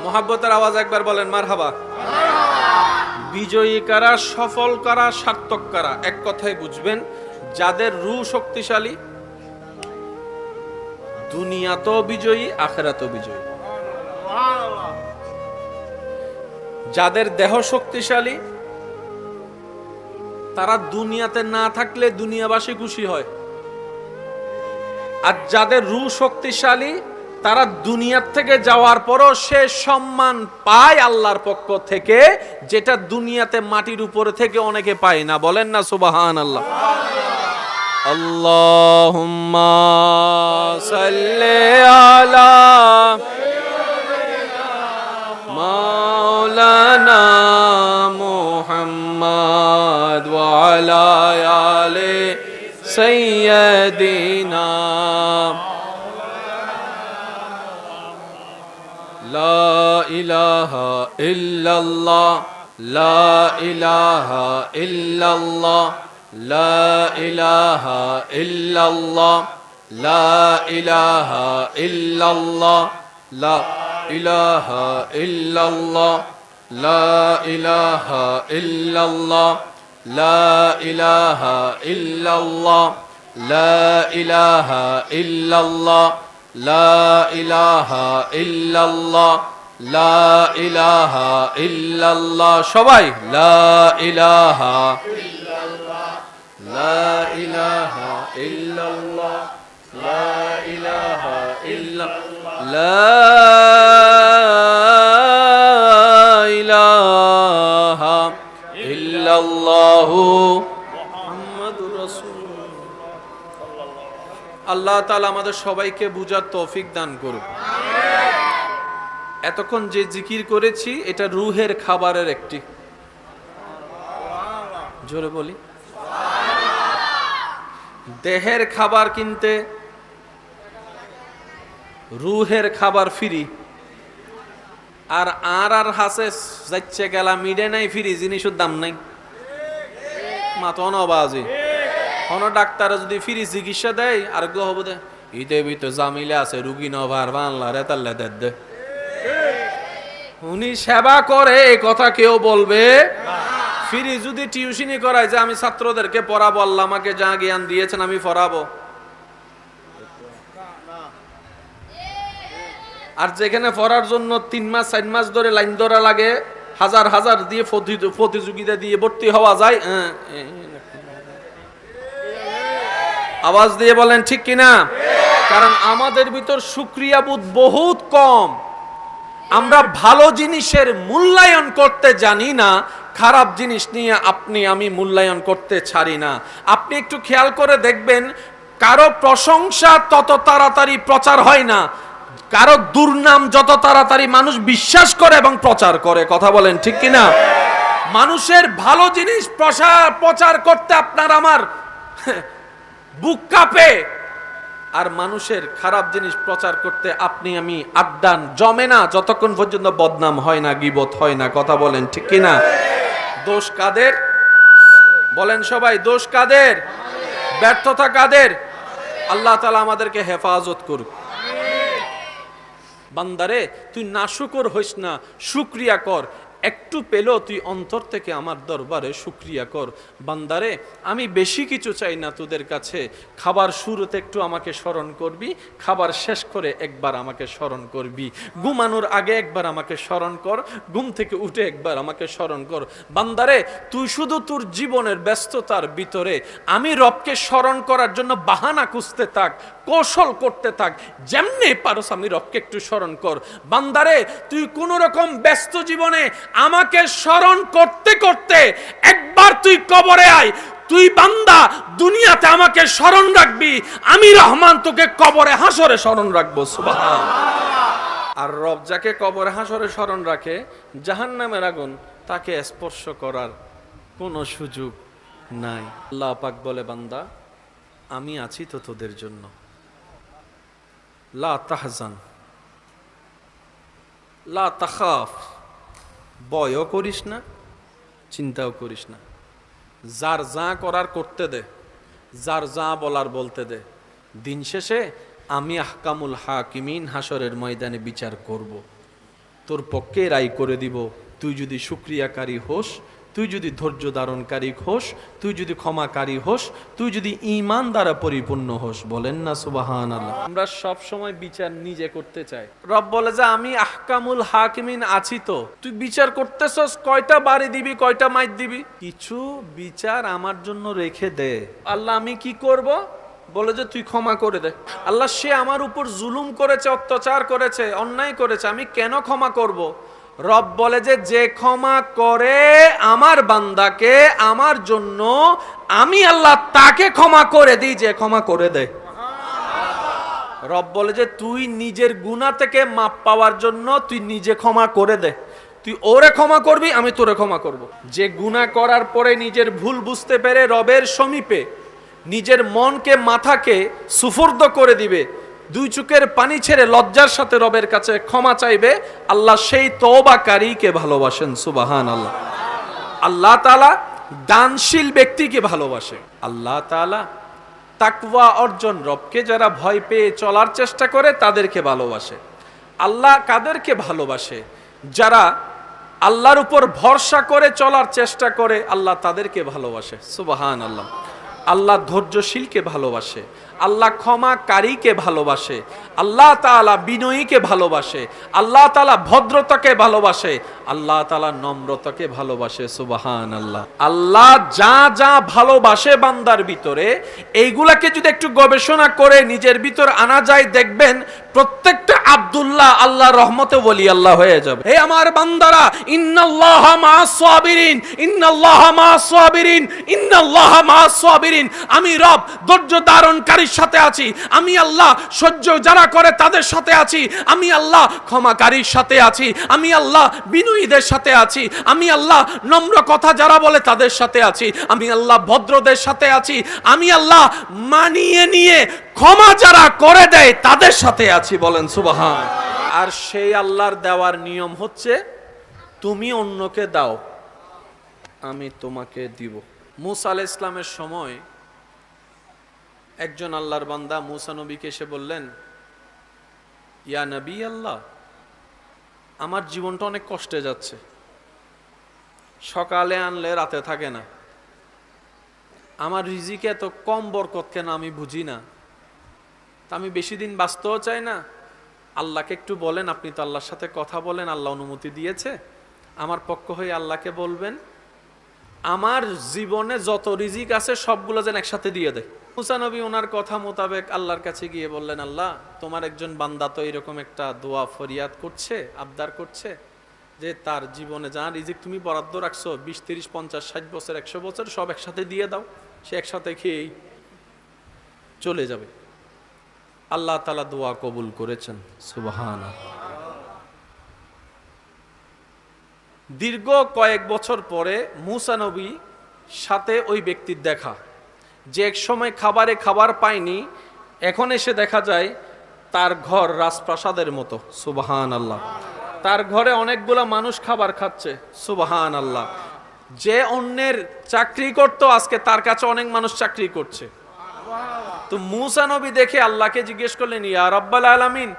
Speaker 1: মোহাব্বতের আওয়াজ একবার বলেন মারহাবা। বিজয়ী কারা, সফল কারা, সার্থক কারা, এক কথায় বুঝবেন যাদের রূহ শক্তিশালী, দুনিয়াতেও বিজয়ী, আখিরাতেও বিজয়ী। যাদের দেহ শক্তিশালী, তারা দুনিয়াতে না থাকলে দুনিয়াবাসী খুশি হয়। আর যাদের রূহ শক্তিশালী, তারা দুনিয়ার থেকে যাওয়ার পরও সে সম্মান পায় আল্লাহর পক্ষ থেকে, যেটা দুনিয়াতে মাটির উপরে থেকে অনেকে পায় না। বলেন না সুবহানাল্লাহ। আল্লাহুম্মা সাল্লি আলা মাওলানা মুহাম্মদ ওয়া আলা আলি সাইয়্যিদিনা লা ইলাহা ইল্লাল্লাহ লা ইলাহা ইল্লাল্লাহ লা ইলাহা ইল্লাল্লাহ লা ইলাহা ইল্লাল্লাহ লা ইলাহা ইল্লাল্লাহ লা ইলাহা ইল্লাল্লাহ লা ইলাহা ইল্লাল্লাহ লা ইলাহা ইল্লাল্লাহ লা ইলাহা ইল্লাল্লাহ লা ইলাহা ইল্লাল্লাহ। সবাই লা ইলাহা ইল্লাল্লাহ লা ইলাহা ইল্লাল্লাহ লা ইলাহা ইল্লাল্লাহ লা ইলাহা ইল্লাল্লাহু মুহাম্মাদুর রাসূলুল্লাহ। আল্লাহ তাআলা আমাদের সবাইকে বুঝার তৌফিক দান করুন। এতক্ষণ যে জিকির করেছি এটা রূহের খাবারের একটি, জোরে বলি, দেহের খাবার কিনতে রূহের খাবার ফ্রি, আর আর হাসে যাচ্ছে গেলা মিডে নাই ফ্রি, জিনিসের দাম নাই। মাতন বাজি কোন ডাক্তারে যদি ফ্রি চিকিৎসা দেয় আর গো হবো দে ইতে ভিতরে জামিলে আছে রুগী নভার বাংলা রেতাল্লে দে উনি সেবা করে এই কথা কেউ বলবে? ফ্রি যদি টিউশনি করায় যে আমি ছাত্রদেরকে পড়াবো, আল্লাহ আমাকে যা জ্ঞান দিয়েছেন আমি পড়াবো, আর যেখানে পড়ার জন্য 3 মাস 4 মাস ধরে লাইন ধরা লাগে, হাজার হাজার দিয়ে প্রতিযোগিতা দিয়ে ভর্তি হওয়া যায়। আওয়াজ দিয়ে বলেন ঠিক কিনা? কারণ আমাদের ভিতর শুকরিয়া বোধ বহুত কম। আমরা ভালো জিনিসের মূল্যায়ন করতে জানি না, খারাপ জিনিস নিয়ে আপনি আমি মূল্যায়ন করতে ছাড়ি না। আপনি একটু খেয়াল করে দেখবেন, কারো প্রশংসা তত তাড়াতাড়ি প্রচার হয় না, কারো দুর্নাম যত তাড়াতাড়ি মানুষ বিশ্বাস করে এবং প্রচার করে। কথা বলেন ঠিক কিনা? মানুষের ভালো জিনিস প্রচার করতে আপনার আমার বুক কাঁপে, আর মানুষের খারাপ জিনিস প্রচার করতে আপনি আমি আড্ডান জমে না যতক্ষণ পর্যন্ত বদনাম হয় না, গীবত হয় না। কথা বলেন ঠিক কিনা? দোষ কাদের? বলেন সবাই, দোষ কাদের? ব্যর্থতা কাদের? আল্লাহ তাআলা আমাদেরকে হেফাজত করুক। বান্দারে তুই নাশুকর হইস না, শুকরিয়া কর। একটু পেলেও তুই অন্তর থেকে আমার দরবারে শুকরিয়া কর। বান্দারে, আমি বেশি কিছু চাই না তোদের কাছে। খাবার শুরুতে একটু আমাকে স্মরণ করবি, খাবার শেষ করে একবার আমাকে স্মরণ করবি, ঘুমানোর আগে একবার আমাকে স্মরণ কর, ঘুম থেকে উঠে একবার আমাকে স্মরণ কর। বান্দারে, তুই শুধু তোর জীবনের ব্যস্ততার ভিতরে আমি রবকে স্মরণ করার জন্য বাহানা খুঁজতে থাক, কৌশল করতে থাক, যেমনি পারস আমি রবকে একটু স্মরণ কর। বান্দারে, তুই কোন রকম ব্যস্ত জীবনে আমাকে স্মরণ করতে করতে একবার তুই কবরে আয়। তুই বান্দা দুনিয়াতে আমাকে স্মরণ রাখবি, আমি রহমান তোকে কবরে হাসরে স্মরণ রাখবো। সুবহান। আর রব যাকে কবরে হাসরে স্মরণ রাখে, জাহান্নামের আগুন তাকে স্পর্শ করার কোনো সুযোগ নাই। আল্লাহ পাক বলে, বান্দা আমি আছি তো তোদের জন্য। লা তাহজান, লা তাখাফ, ভয়ও করিস না, চিন্তাও করিস না। যার যা করার করতে দে, যার যা বলার বলতে দে। দিন শেষে আমি আহকামুল হাকিমিন হাসরের ময়দানে বিচার করব, তোর পক্ষে রায় করে দিব। তুই যদি শুকরিয়াকারী হোস, তুই যদি ধৈর্য ধারণকারী হোস, তুই যদি ক্ষমাকারী হোস, তুই যদি ঈমান দ্বারা পরিপূর্ণ হোস। বলেন না সুবহানাল্লাহ। আমরা সব সময় বিচার নিজে করতে চাই। রব বলে যে আমি আহকামুল হাকিমিন আছি তো, তুই বিচার করতেছস, কয়টা বাড়ি দিবি, কয়টা মাইর দিবি, কিছু বিচার আমার জন্য রেখে দে। আল্লাহ আমি কি করব? বলে যে তুই ক্ষমা করে দে। আল্লাহ সে আমার উপর জুলুম করেছে, অত্যাচার করেছে, অন্যায় করেছে, আমি কেন ক্ষমা করব? রব বলে যে ক্ষমা করে আমার বান্দাকে আমার জন্য, আমি আল্লাহ তাকে ক্ষমা করে দিই যে ক্ষমা করে দেয়। রব বলে যে তুই নিজের গুনাহ থেকে মাপ পাওয়ার জন্য তুই নিজে ক্ষমা করে দে। তুই ওরে ক্ষমা করবি, আমি তোরে ক্ষমা করব। যে গুনাহ করার পরে নিজের ভুল বুঝতে পেরে রবের সমীপে নিজের মনকে মাথাকে সুফর্দ করে দিবে, দুই চোখের পানি ছেড়ে লজ্জার সাথে রবের কাছে ক্ষমা চাইবে, আল্লাহ সেই তওবাকারীকে ভালোবাসেন। সুবহানাল্লাহ। আল্লাহ তাআলা দানশীল ব্যক্তিকে ভালোবাসে। আল্লাহ তাআলা তাকওয়া অর্জন, রবকে যারা ভয় পেয়ে চলার চেষ্টা করে তাদেরকে ভালোবাসে। আল্লাহ কাদেরকে ভালোবাসে? যারা আল্লাহর উপর ভরসা করে চলার চেষ্টা করে, আল্লাহ তাদেরকে ভালোবাসে। সুবহানাল্লাহ। আল্লাহ ধৈর্যশীলকে ভালোবাসে, আল্লাহ ক্ষমাকারীকে ভালোবাসে, আল্লাহ তাআলা বিনয়ীকে ভালোবাসে, আল্লাহ তাআলা ভদ্রতাকে ভালোবাসে, আল্লাহ তাআলা নম্রতাকে ভালোবাসে। সুবহানাল্লাহ। আল্লাহ যা যা ভালোবাসে বান্দার ভিতরে, এইগুলাকে যদি একটু গবেষণা করে নিজের ভিতর আনা যায়, দেখবেন প্রত্যেকটা আব্দুল্লাহ আল্লাহর রহমতে ওলি আল্লাহ হয়ে যাবে। হে আমার বান্দারা, ইন্নাল্লাহা মা'আস সাবিরিন, ইন্নাল্লাহা মা'আস সাবিরিন, ইন্নাল্লাহা মা'আস সাবিরিন। আমি রব ধৈর্য ধারণকারীর সাথে আছি, আমি আল্লাহ সহ্য যারা করে তাদের সাথে আছি, আমি আল্লাহ ক্ষমাকারীর সাথে আছি, আমি আল্লাহ বিনয়ীদের সাথে আছি, আমি আল্লাহ নম্র কথা যারা বলে তাদের সাথে আছি, আমি আল্লাহ ভদ্রদের সাথে আছি, আমি আল্লাহ মানিয়ে নিয়ে ক্ষমা যারা করে দেয় তাদের সাথে আছি। বলেন সুবহান। আর সেই আল্লাহর দেওয়ার নিয়ম হচ্ছে তুমি অন্যকে দাও, আমি তোমাকে দিব। মুসা আলাইহিস সালামের সময় একজন আল্লাহর বান্দা মুসা নবীকে এসে বললেন, ইয়া নবী আল্লাহ, আমার জীবনটা অনেক কষ্টে যাচ্ছে, সকালে আনলে রাতে থাকে না, আমার রিজিকে এত কম বরকত কেন আমি বুঝি না, তা আমি বেশি দিন বাঁচতেও চাই না, আল্লাহকে একটু বলেন, আপনি তো আল্লাহর সাথে কথা বলেন, আল্লাহ অনুমতি দিয়েছে, আমার পক্ষ হয়ে আল্লাহকে বলবেন আমার জীবনে যত রিজিক আছে সবগুলো যেন একসাথে দিয়ে দেয়। মুসা নবী ওনার কথা মোতাবেক আল্লাহর কাছে গিয়ে বললেন, আল্লাহ তোমার একজন বান্দা তো এরকম একটা দোয়া ফরিয়াদ করছে, আবদার করছে যে তার জীবনে যা রিজিক তুমি বরাদ্দ রাখছো 20, 30, 50, 60 বছর, 100 বছর সব একসাথে দিয়ে দাও, সে একসাথে খেয়েই চলে যাবে। আল্লাহ তাআলা দোয়া কবুল করেছেন। সুবহানাল্লাহ। দীর্ঘ কয়েক বছর পরে মুসা নবী সাথে ওই ব্যক্তির দেখা, যে এক সময় খাবারে খাবার পায়নি, এখন এসে দেখা যায় তার ঘর রাজপ্রাসাদের মতো। সুবহানাল্লাহ। তার ঘরে অনেকগুলা মানুষ খাবার খাচ্ছে। সুবহানাল্লাহ। যে অন্যের চাকরি করত আজকে তার কাছে অনেক মানুষ চাকরি করছে। তো মুসা নবী দেখে আল্লাহকে জিজ্ঞেস করলেন, ইয়া রাব্বাল আলামিন,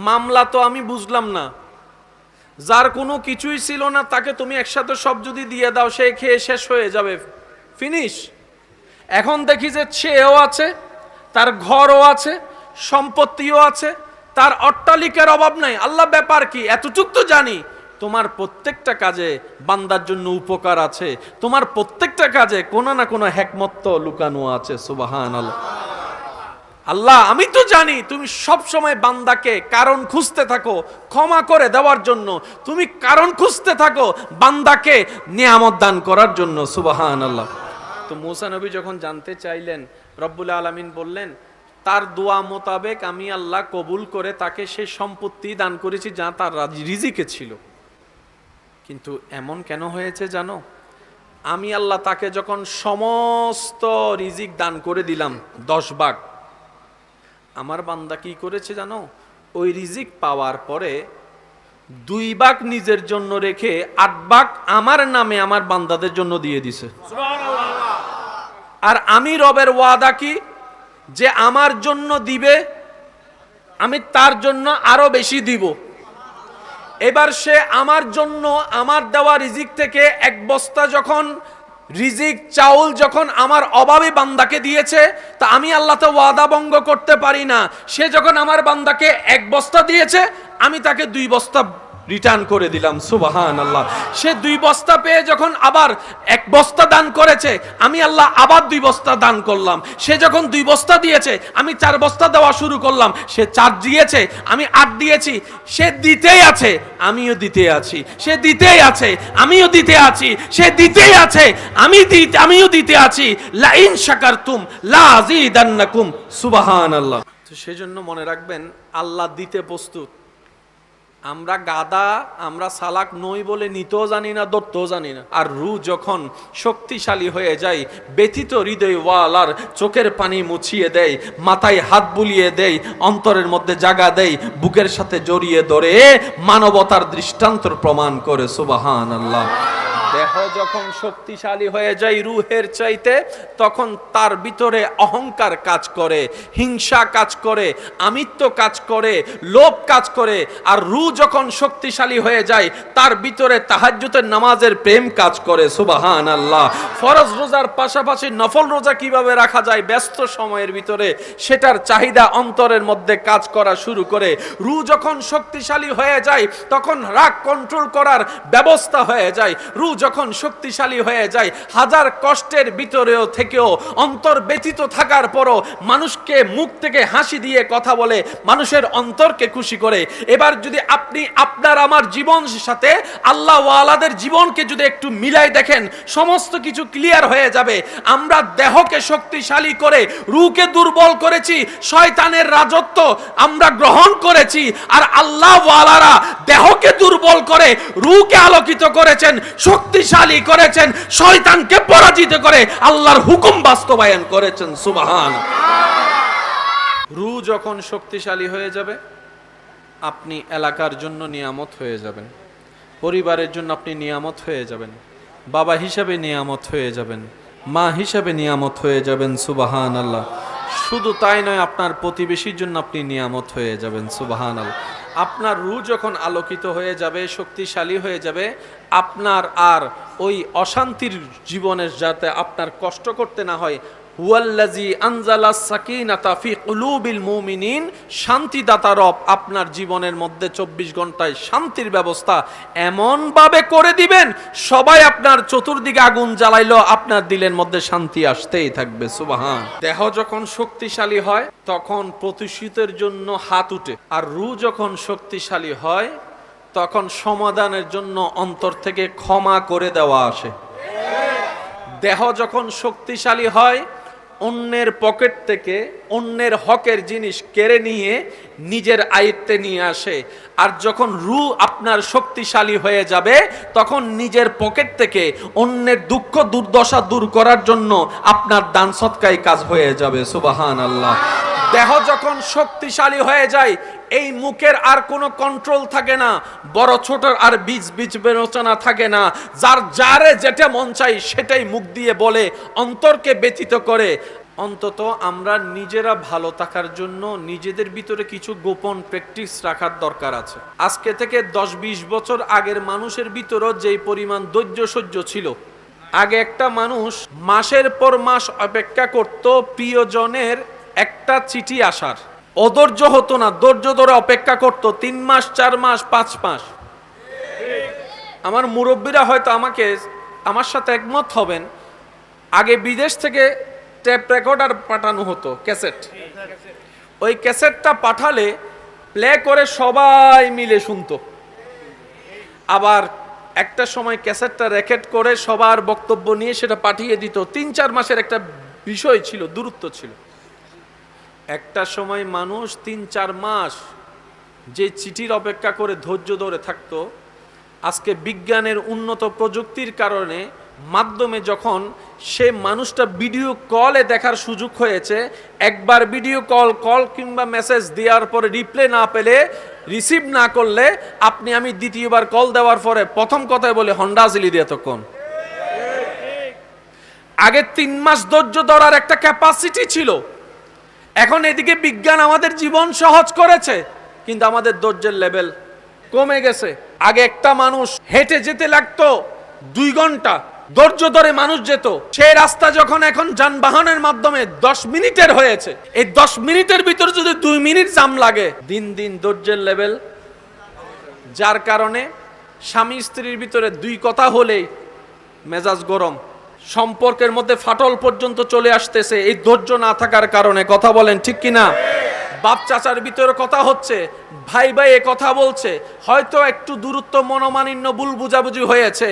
Speaker 1: মামলা তো আমি বুঝলাম না, যার কোনো কিছুই ছিল না তাকে তুমি একসাথে সব যদি দিয়ে দাও, সে খেয়ে শেষ হয়ে যাবে, ফিনিশ। এখন দেখি যে সেও আছে, তার ঘরও আছে, সম্পত্তিও আছে, তার অট্টালিকার অভাব নাই। আল্লাহ ব্যাপার কি, এতটুক তো জানি তোমার প্রত্যেকটা কাজে বান্দার জন্য উপকার আছে, তোমার প্রত্যেকটা কাজে কোনো না কোনো হিকমত লুকানো আছে। সুবহানাল্লাহ। আল্লাহ আমি তো জানি তুমি সব সময় বান্দাকে কারণ খুঁজতে থাকো ক্ষমা করে দেওয়ার জন্য, তুমি কারণ খুঁজতে থাকো বান্দাকে নিয়ামত দান করার জন্য। সুবহানাল্লাহ। তো মুসা নবী যখন জানতে চাইলেন, রব্বুল আলামিন বললেন তার দোয়া মোতাবেক আমি আল্লাহ কবুল করে তাকে সেই সম্পত্তি দান করেছি যা তার রিজিকে ছিল। কিন্তু এমন কেন হয়েছে জানো, আমি আল্লাহ তাকে যখন সমস্ত রিজিক দান করে দিলাম 10 ভাগ, আমার বান্দা কি করেছে জানো, ওই রিজিক পাওয়ার পরে 2 ভাগ নিজের জন্য রেখে 8 ভাগ আমার নামে আমার বান্দাদের জন্য দিয়ে দিছে। আর আমি রবের ওয়াদা কি, যে আমার জন্য দিবে আমি তার জন্য আরো বেশি দিব। এবার সে আমার জন্য আমার দেওয়া রিজিক থেকে 1 বস্তা যখন রিজিক চাউল যখন আমার অভাবী বান্দাকে দিয়েছে, তা আমি আল্লাহ তো ওয়াদা ভঙ্গ করতে পারি না। সে যখন আমার বান্দাকে 1 বস্তা দিয়েছে, আমি তাকে 2 বস্তা রিটার্ন করে দিলাম। সুবহানাল্লাহ। সে 2 বস্তা পেয়ে যখন আবার 1 বস্তা দান করেছে, আমি আল্লাহ আবার 2 বস্তা দান করলাম। সে যখন 2 বস্তা দিয়েছে, আমি 4 বস্তা দেওয়া শুরু করলাম। সে 4 দিয়েছে, আমি 8 দিয়েছি। সে দিতেই আছে, আমিও দিতে আছি। সে দিতেই আছে, আমিও দিতে আছি। সে দিতেই আছে, আমিও দিতে আছি। লা ইন শাকারতুম লা আযীদান্নাকুম। সুবহানাল্লাহ। তো সেজন্য মনে রাখবেন, আল্লাহ দিতে প্রস্তুত। আমরা গাদা, আমরা সালাক নই বলে নিতেও জানি না, ধরতেও জানি না। আর রূহ যখন শক্তিশালী হয়ে যায়, ব্যথিত হৃদয় ওয়ালার চোখের পানি মুছিয়ে দেয়, মাথায় হাত বুলিয়ে দেয়, অন্তরের মধ্যে জাগা দেয়, বুকের সাথে জড়িয়ে ধরে মানবতার দৃষ্টান্তর প্রমাণ করে। সুবহানাল্লাহ। দেহ যখন শক্তিশালী হয়ে যায় রূহের চাইতে, তখন তার ভিতরে অহংকার কাজ করে, হিংসা কাজ করে, আমিত্ব কাজ করে, লোভ কাজ করে। আর রূহ যখন শক্তিশালী হয়ে যায়, তার ভিতরে তাহাজ্জুদের নামাজের প্রেম কাজ করে। সুবহানাল্লাহ। ফরজ রোজার পাশাপাশি নফল রোজা কিভাবে রাখা যায় ব্যস্ত সময়ের ভিতরে, সেটার চাহিদা অন্তরের মধ্যে কাজ করা শুরু করে। রূহ যখন শক্তিশালী হয়ে যায়, তখন রাগ কন্ট্রোল করার ব্যবস্থা হয়ে যায়। রূহ যখন শক্তিশালী হয়ে যায়, হাজার কষ্টের ভিতরেও থেকেও, অন্তর ব্যথিত থাকার পরও মানুষকে মুখ থেকে হাসি দিয়ে কথা বলে, মানুষের অন্তরকে খুশি করে। এবার যদি আপনি আপনার আমার জীবনের সাথে আল্লাহ ওয়ালাদের জীবনকে যদি একটু মিলাই দেখেন, সমস্ত কিছু ক্লিয়ার হয়ে যাবে। আমরা দেহকে শক্তিশালী করে রূহকে দুর্বল করেছি, শয়তানের রাজত্ব আমরা গ্রহণ করেছি। আর আল্লাহ ওয়ালারা দেহকে দুর্বল করে রূহকে আলোকিত করেছেন, শক্তিশালী করেছেন, শয়তানকে পরাজিত করে আল্লাহর হুকুম বাস্তবায়ন করেছেন। সুবহানাল্লাহ। রূহ যখন শক্তিশালী হয়ে যাবে, আপনি এলাকার জন্য নিয়ামত হয়ে যাবেন, পরিবারের জন্য আপনি নিয়ামত হয়ে যাবেন, বাবা হিসাবে নিয়ামত হয়ে যাবেন, মা হিসাবে নিয়ামত হয়ে যাবেন। সুবহানাল্লাহ। শুধু তাই নয়, আপনার প্রতিবেশীর জন্য আপনি নিয়ামত হয়ে যাবেন। সুবহানাল্লাহ। আপনার রূহ যখন আলোকিত হয়ে যাবে, শক্তিশালী হয়ে যাবে, আপনার আর ওই অশান্তির জীবনের যাতে আপনার কষ্ট করতে না হয়। হুয়াল্লাযী আনজালাস সাকিনাতা ফি কুলুবিল মুমিনিন, শান্তিদাতা রব আপনার জীবনের মধ্যে 24 ঘন্টায় শান্তির ব্যবস্থা এমন ভাবে করে দিবেন, সবাই আপনার চতুর্দিকে আগুন জ্বালাইলো, আপনার দিলের মধ্যে শান্তি আসতেই থাকবে। সুবহান। দেহ যখন শক্তিশালী হয়, তখন প্রতিশোধের জন্য হাত উঠে। আর রূহ যখন শক্তিশালী হয়, তখন সমাধানের জন্য অন্তর থেকে ক্ষমা করে দেওয়া আসে। দেহ যখন শক্তিশালী হয়, অন্যের পকেট থেকে অন্যের হকের জিনিস কেড়ে নিয়ে নিজের আয়ত্তে নিয়ে আসে। আর যখন রূহ আপনার শক্তিশালী হয়ে যাবে, তখন নিজের পকেট থেকে অন্যের দুঃখ দুর্দশা দূর করার জন্য আপনার দান সৎকায় কাজ হয়ে যাবে। সুবহানাল্লাহ। দেহ যখন শক্তিশালী হয়ে যায়, এই মুখের আর কোনো কন্ট্রোল থাকে না, বড় ছোট আর বীজ বিবেচনা থাকে না। যারে যেটা মন চাই সেটাই মুখ দিয়ে বলে, অন্তরকে ব্যথিত করে। অন্তত আমরা নিজেরা ভালো থাকার জন্য নিজেদের ভিতরে কিছু গোপন প্র্যাকটিস রাখার দরকার আছে। আজকে থেকে 10-20 বছর আগের মানুষের ভিতরও যেই পরিমাণ ধৈর্য সহ্য ছিল, আগে একটা মানুষ মাসের পর মাস অপেক্ষা করত প্রিয়জনের একটা চিঠি আসার, অধৈর্য হতো না, ধৈর্য ধরে অপেক্ষা করত 3 মাস 4 মাস 5 মাস। আমার মুরব্বীরা হয়তো আমার সাথে একমত হবেন, আগে বিদেশ থেকে টেপ রেকর্ডার পাঠানো হতো, ক্যাসেট। ওই ক্যাসেটটা পাঠালে প্লে করে সবাই মিলে শুনতো। আবার একটা সময় ক্যাসেটটা রেকর্ড করে সবার বক্তব্য নিয়ে সেটা পাঠিয়ে দিত। 3-4 মাসের একটা বিষয় ছিল, দূরত্ব ছিল। একটা সময় মানুষ 3-4 মাস যে চিঠির অপেক্ষা করে ধৈর্য ধরে থাকতো, আজকে বিজ্ঞানের উন্নত প্রযুক্তির কারণে মাধ্যমে যখন সে মানুষটা ভিডিও কলে দেখার সুযোগ হয়েছে, একবার ভিডিও কল কিংবা মেসেজ দেওয়ার পরে রিপ্লাই না পেলে, রিসিভ না করলে আপনি আমি দ্বিতীয়বার কল দেওয়ার পরে প্রথম কথায় বলে হন্ডা জিলি দিয়ে তখন। আগে 3 মাস ধৈর্য ধরার একটা ক্যাপাসিটি ছিল। এখন এদিকে বিজ্ঞান আমাদের জীবন সহজ করেছে, কিন্তু আমাদের ধৈর্যের লেভেল কমে গেছে। আগে একটা মানুষ হেঁটে যেতে লাগতো 2 ঘন্টা, ধৈর্য ধরে মানুষ যেত। সেই রাস্তা যখন এখন যানবাহনের মাধ্যমে 10 মিনিটের হয়েছে, এই 10 মিনিটের ভিতর যদি 2 মিনিট জাম লাগে, দিন দিন ধৈর্যের লেভেল, যার কারণে স্বামী স্ত্রীর ভিতরে 2 কথা হলেই মেজাজ গরম, সম্পর্কের মধ্যে ফাটল পর্যন্ত চলে আসতেছে এই ধৈর্য না থাকার কারণে। কথা বলেন ঠিক কিনা? বাপ চাচার ভিতরে কথা হচ্ছে, ভাই ভাই এ কথা বলছে, হয়তো একটু দূরত্ব মনোমালিন্য ভুল বুঝাবুঝি হয়েছে,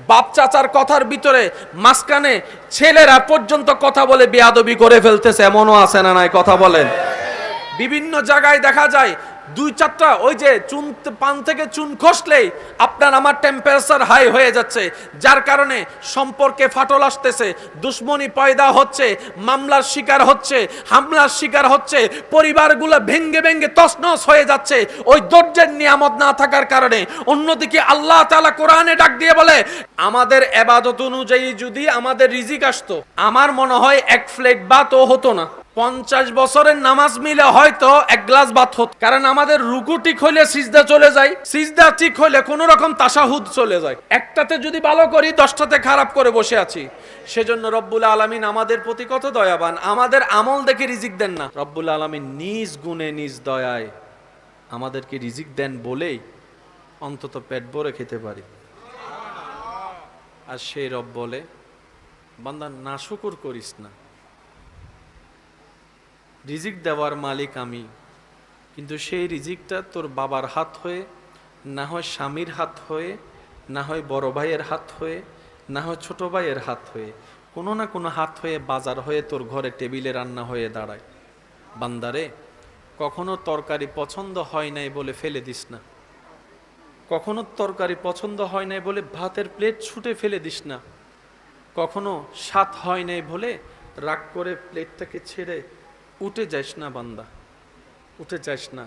Speaker 1: বাপ চাচার কথার ভিতরে মাঝখানে ছেলেরা পর্যন্ত কথা বলে বেয়াদবি করে ফেলতেছে, এমনও আছে না নাই? কথা বলেন। বিভিন্ন জায়গায় দেখা যায় 2-4টা ওই যে চুন, পান থেকে চুন খসলেই আপনার আমার টেম্পারেচার হাই হয়ে যাচ্ছে, যার কারণে সম্পর্কে ফাটল আসতেছে, দুশ্মনী পয়দা হচ্ছে, মামলার শিকার হচ্ছে, হামলার শিকার হচ্ছে, পরিবারগুলো ভেঙ্গে ভেঙ্গে তছনছ হয়ে যাচ্ছে ওই ধৈর্যের নিয়ামত না থাকার কারণে। অন্যদিকে আল্লাহ তাআলা কোরআনে ডাক দিয়ে বলে, আমাদের ইবাদত অনুযায়ী যদি আমাদের রিজিক আসতো, আমার মনে হয় 1 প্লেট ভাতও হতো না। 50 বছরের নামাজ মিলে হয়তো 1 গ্লাস ভাত হতো, কারণ আমাদের রুকু ঠিক হইলে সিজদা চলে যায়, সিজদা ঠিক হইলে কোন রকম তাশাহুদ চলে যায়। একটাতে যদি ভালো করি 10টাতে খারাপ করে বসে আছি। সেজন্য রব্বুল আলামিন আমাদের প্রতি কত দয়াবান, আমাদের আমল দেখে রিজিক দেন না। রব্বুল আলামিন নিজ গুণে নিজ দয়ায় আমাদেরকে রিজিক দেন বলেই অন্তত পেট ভরে খেতে পারি। আর সেই রব বলে, বান্দা নাশুকর করিস না, রিজিক দেওয়ার মালিক আমি, কিন্তু সেই রিজিকটা তোর বাবার হাত হয়ে, না হয় স্বামীর হাত হয়ে, না হয় বড় ভাইয়ের হাত হয়ে, না হয় ছোট ভাইয়ের হাত হয়ে, কোনো না কোনো হাত হয়ে বাজার হয়ে তোর ঘরে টেবিলে রান্না হয়ে দাঁড়ায়। বান্দারে, কখনো তরকারি পছন্দ হয় নাই বলে ফেলে দিস না, কখনো তরকারি পছন্দ হয় নাই বলে ভাতের প্লেট ছুটে ফেলে দিস না, কখনো স্বাদ হয় নাই বলে রাগ করে প্লেটটাকে ছেড়ে উঠে যাস না। বান্দা, উঠে যাস না,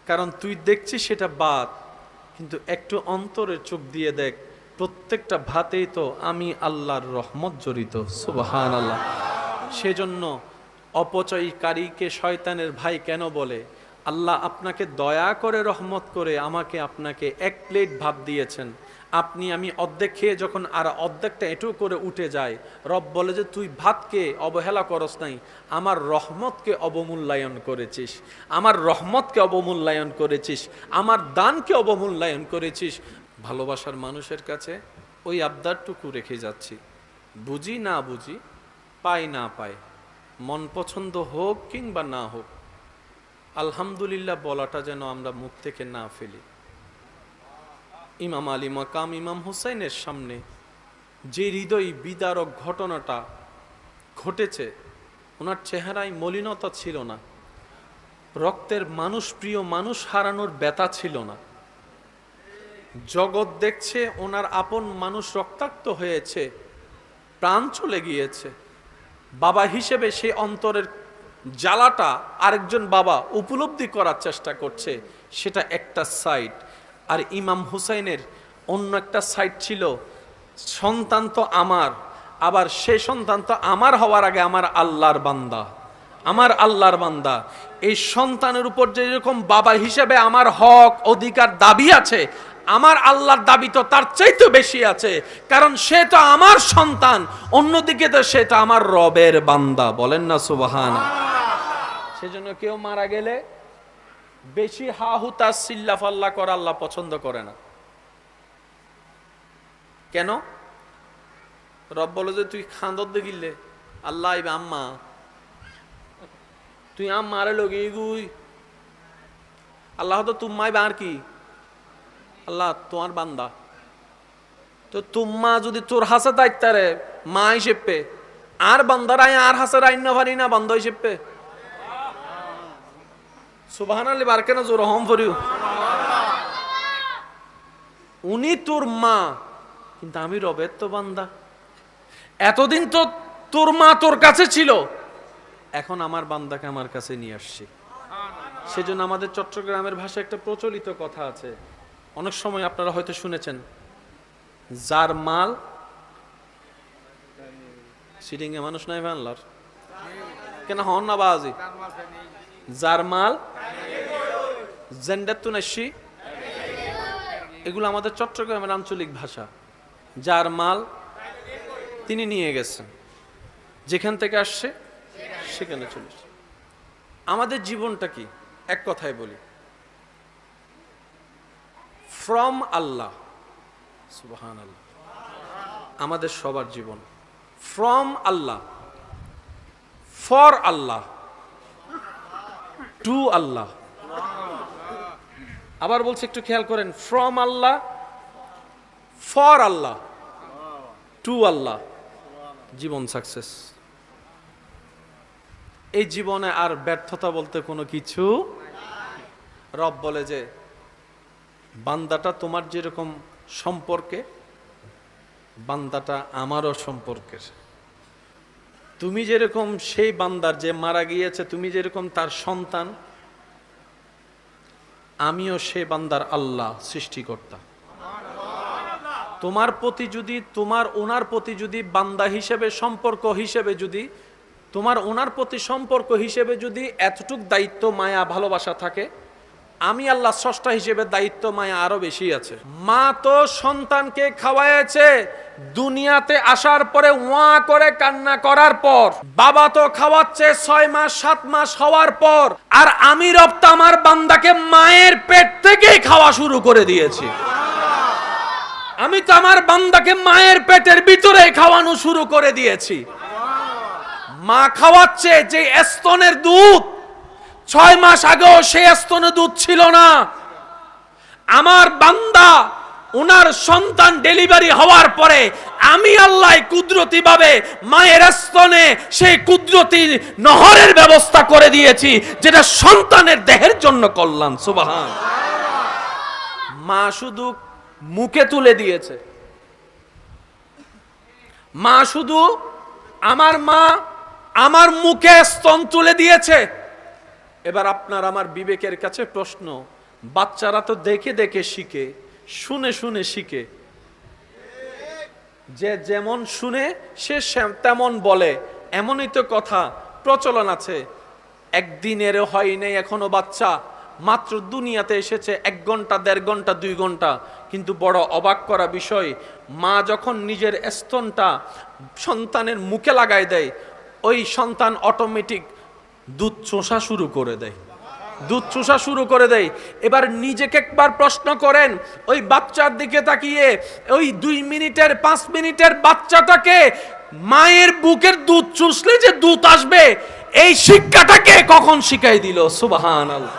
Speaker 1: কারণ তুই দেখছিস সেটা ভাত, কিন্তু একটু অন্তরের চোখ দিয়ে দেখ, প্রত্যেকটা ভাতেই তো আমি আল্লাহর রহমত জড়িত। সুবহানাল্লাহ। সেজন্য অপচয়কারীকে শয়তানের ভাই কেন বলে? আল্লাহ আপনাকে দয়া করে রহমত করে আমাকে আপনাকে 1 প্লেট ভাত দিয়েছেন, আপনি আমি অর্ধেক খেয়ে যখন আর অর্ধেকটা এঁটো করে উঠে যায়, রব বলে যে তুই ভাতকে অবহেলা করস নাই, আমার রহমতকে অবমূল্যায়ন করেছিস, আমার রহমতকে অবমূল্যায়ন করেছিস, আমার দানকে অবমূল্যায়ন করেছিস। ভালোবাসার মানুষের কাছে ওই আবদারটুকু রেখে যাচ্ছি, বুঝি না বুঝি, পাই না পাই, মন পছন্দ হোক কিংবা না হোক, আলহামদুলিল্লাহ বলাটা যেন আমরা মুখ থেকে না ফেলি। ইমাম আলী মাকাম ইমাম হুসাইনের সামনে যে হৃদয় বিদারক ঘটনাটা ঘটেছে, ওনার চেহারায় মলিনতা ছিল না, রক্তের মানুষ, প্রিয় মানুষ হারানোর ব্যথা ছিল না। জগৎ দেখছে ওনার আপন মানুষ রক্তাক্ত হয়েছে, প্রাণ চলে গিয়েছে, বাবা হিসেবে সেই অন্তরের জ্বালাটা আরেকজন বাবা উপলব্ধি করার চেষ্টা করছে, সেটা একটা সাইড। আর ইমাম হুসাইনের অন্য একটা সাইড ছিল, সন্তান তো আমার, আবার সেই সন্তান তো আমার হওয়ার আগে আমার আল্লাহর বান্দা, আমার আল্লাহর বান্দা। এই সন্তানের উপর যেরকম বাবা হিসেবে আমার হক অধিকার দাবি আছে, আমার আল্লাহর দাবি তো তার চাইতে বেশি আছে, কারণ সে তো আমার সন্তান, অন্যদিকে তো সে তো আমার রবের বান্দা। বলেন না সুবহানাল্লাহ। সেজন্য কেউ মারা গেলে বেশি হা হুতা চিল্লাফাল্লা করা আল্লাহ পছন্দ করে না। কেন? রব বলে যে তুই খান্দর দেখিলে আল্লাহ আইবে আম্মা, তুই আম্মারে লগে গুই আল্লাহ তো তুম্মাই আর কি আল্লাহ তোমার বান্দা। তো তুম্মা যদি তোর হাসে দায়িত্বারে মা হিসেবে আর বান্দারাই আর হাসে রাইন না পারি না বান্দা হিসেবে। সুবহানাল্লাহ বার কেন জোর হম ফরিউ। উনি তোর মা, কিন্তু আমি রবের তো বান্দা। এতদিন তো তোর মা তোর কাছে ছিল, এখন আমার বান্দাকে আমার কাছে নিয়ে আসছি। সেজন্য আমাদের চট্টগ্রামের ভাষায় একটা প্রচলিত কথা আছে, অনেক সময় আপনারা হয়তো শুনেছেন, যার মাল সিটিং এ মানুষ নাই বাংলার কেন হন না বাজি, যার মাল জেন্ডার তুনাসি, এগুলো আমাদের চট্টগ্রামের আঞ্চলিক ভাষা। যার মাল তিনি নিয়ে গেছেন, যেখান থেকে আসছে সেখানে চলে আসছে। আমাদের জীবনটা কি? এক কথায় বলি, ফ্রম আল্লাহ। সুবহানাল্লাহ। আমাদের সবার জীবন from Allah, for Allah, to Allah. আবার বলছি, একটু খেয়াল করেন, from Allah, for Allah, to Allah. জীবন সাকসেস। এই জীবনে আর ব্যর্থতা বলতে কোনো কিছু। রব বলে যে বান্দাটা তোমার যেরকম সম্পর্কে, বান্দাটা আমারও সম্পর্কের। তুমি যেরকম সেই বান্দার যে মারা গিয়েছে, তুমি যেরকম তার সন্তান, আমিও সেই বান্দার আল্লাহ, সৃষ্টিকর্তা। তোমার প্রতি যদি, তোমার ওনার প্রতি যদি বান্দা হিসেবে সম্পর্ক হিসেবে যদি, তোমার ওনার প্রতি সম্পর্ক হিসেবে যদি এতটুক দায়িত্ব মায়া ভালোবাসা থাকে, আমি আল্লাহ স্রষ্টা হিসেবে দায়িত্ব মায়া আরো বেশি আছে। মা তো সন্তানকে খাওয়াইছে দুনিয়াতে আসার পরে ওয়া করে কান্না করার পর, বাবা তো খাওয়াচ্ছে 6 মাস 7 মাস হওয়ার পর, আর আমি রব তো আমার বান্দাকে মায়ের পেট থেকেই খাওয়া শুরু করে দিয়েছি। আমি তো আমার বান্দাকে মায়ের পেটের ভিতরে খাওয়ানো শুরু করে দিয়েছি। মা খাওয়াচ্ছে যে স্তনের দুধ, 6 মাস আগেও সেই স্তনে দুধ ছিল না। আমার বান্দা ওনার সন্তান ডেলিভারি হওয়ার পরে আমি আল্লাহ কুদরতি ভাবে মায়ের স্তনে সেই কুদরতি নহরের ব্যবস্থা করে দিয়েছি, যেটা সন্তানের দেহের জন্য কল্যাণ। সুবহান। মা শুধু মুখে তুলে দিয়েছে, মা শুধু, আমার মা আমার মুখে স্তন তুলে দিয়েছে। এবার আপনার আমার বিবেকের কাছে প্রশ্ন, বাচ্চারা তো দেখে দেখে শিখে, শুনে শুনে শিখে, যে যেমন শুনে সে তেমন বলে, এমনই তো কথা প্রচলন আছে। একদিনেরও হয় নাই এখনো বাচ্চা, মাত্র দুনিয়াতে এসেছে 1 ঘন্টা 1.5 ঘন্টা 2 ঘন্টা, কিন্তু বড় অবাক করা বিষয়, মা যখন নিজের স্তনটা সন্তানের মুখে লাগাই দেয়, ওই সন্তান অটোমেটিক দুধ চোষা শুরু করে দেয়, দুধ চোষা শুরু করে দেয়। এবার নিজেকে একবার প্রশ্ন করেন, ওই বাচ্চার দিকে তাকিয়ে, ওই 2 মিনিটের 5 মিনিটের বাচ্চাটাকে মায়ের বুকের দুধ চুষলে যে দুধ আসবে, এই শিক্ষাটাকে কখন শিখাই দিল? সুবহানাল্লাহ।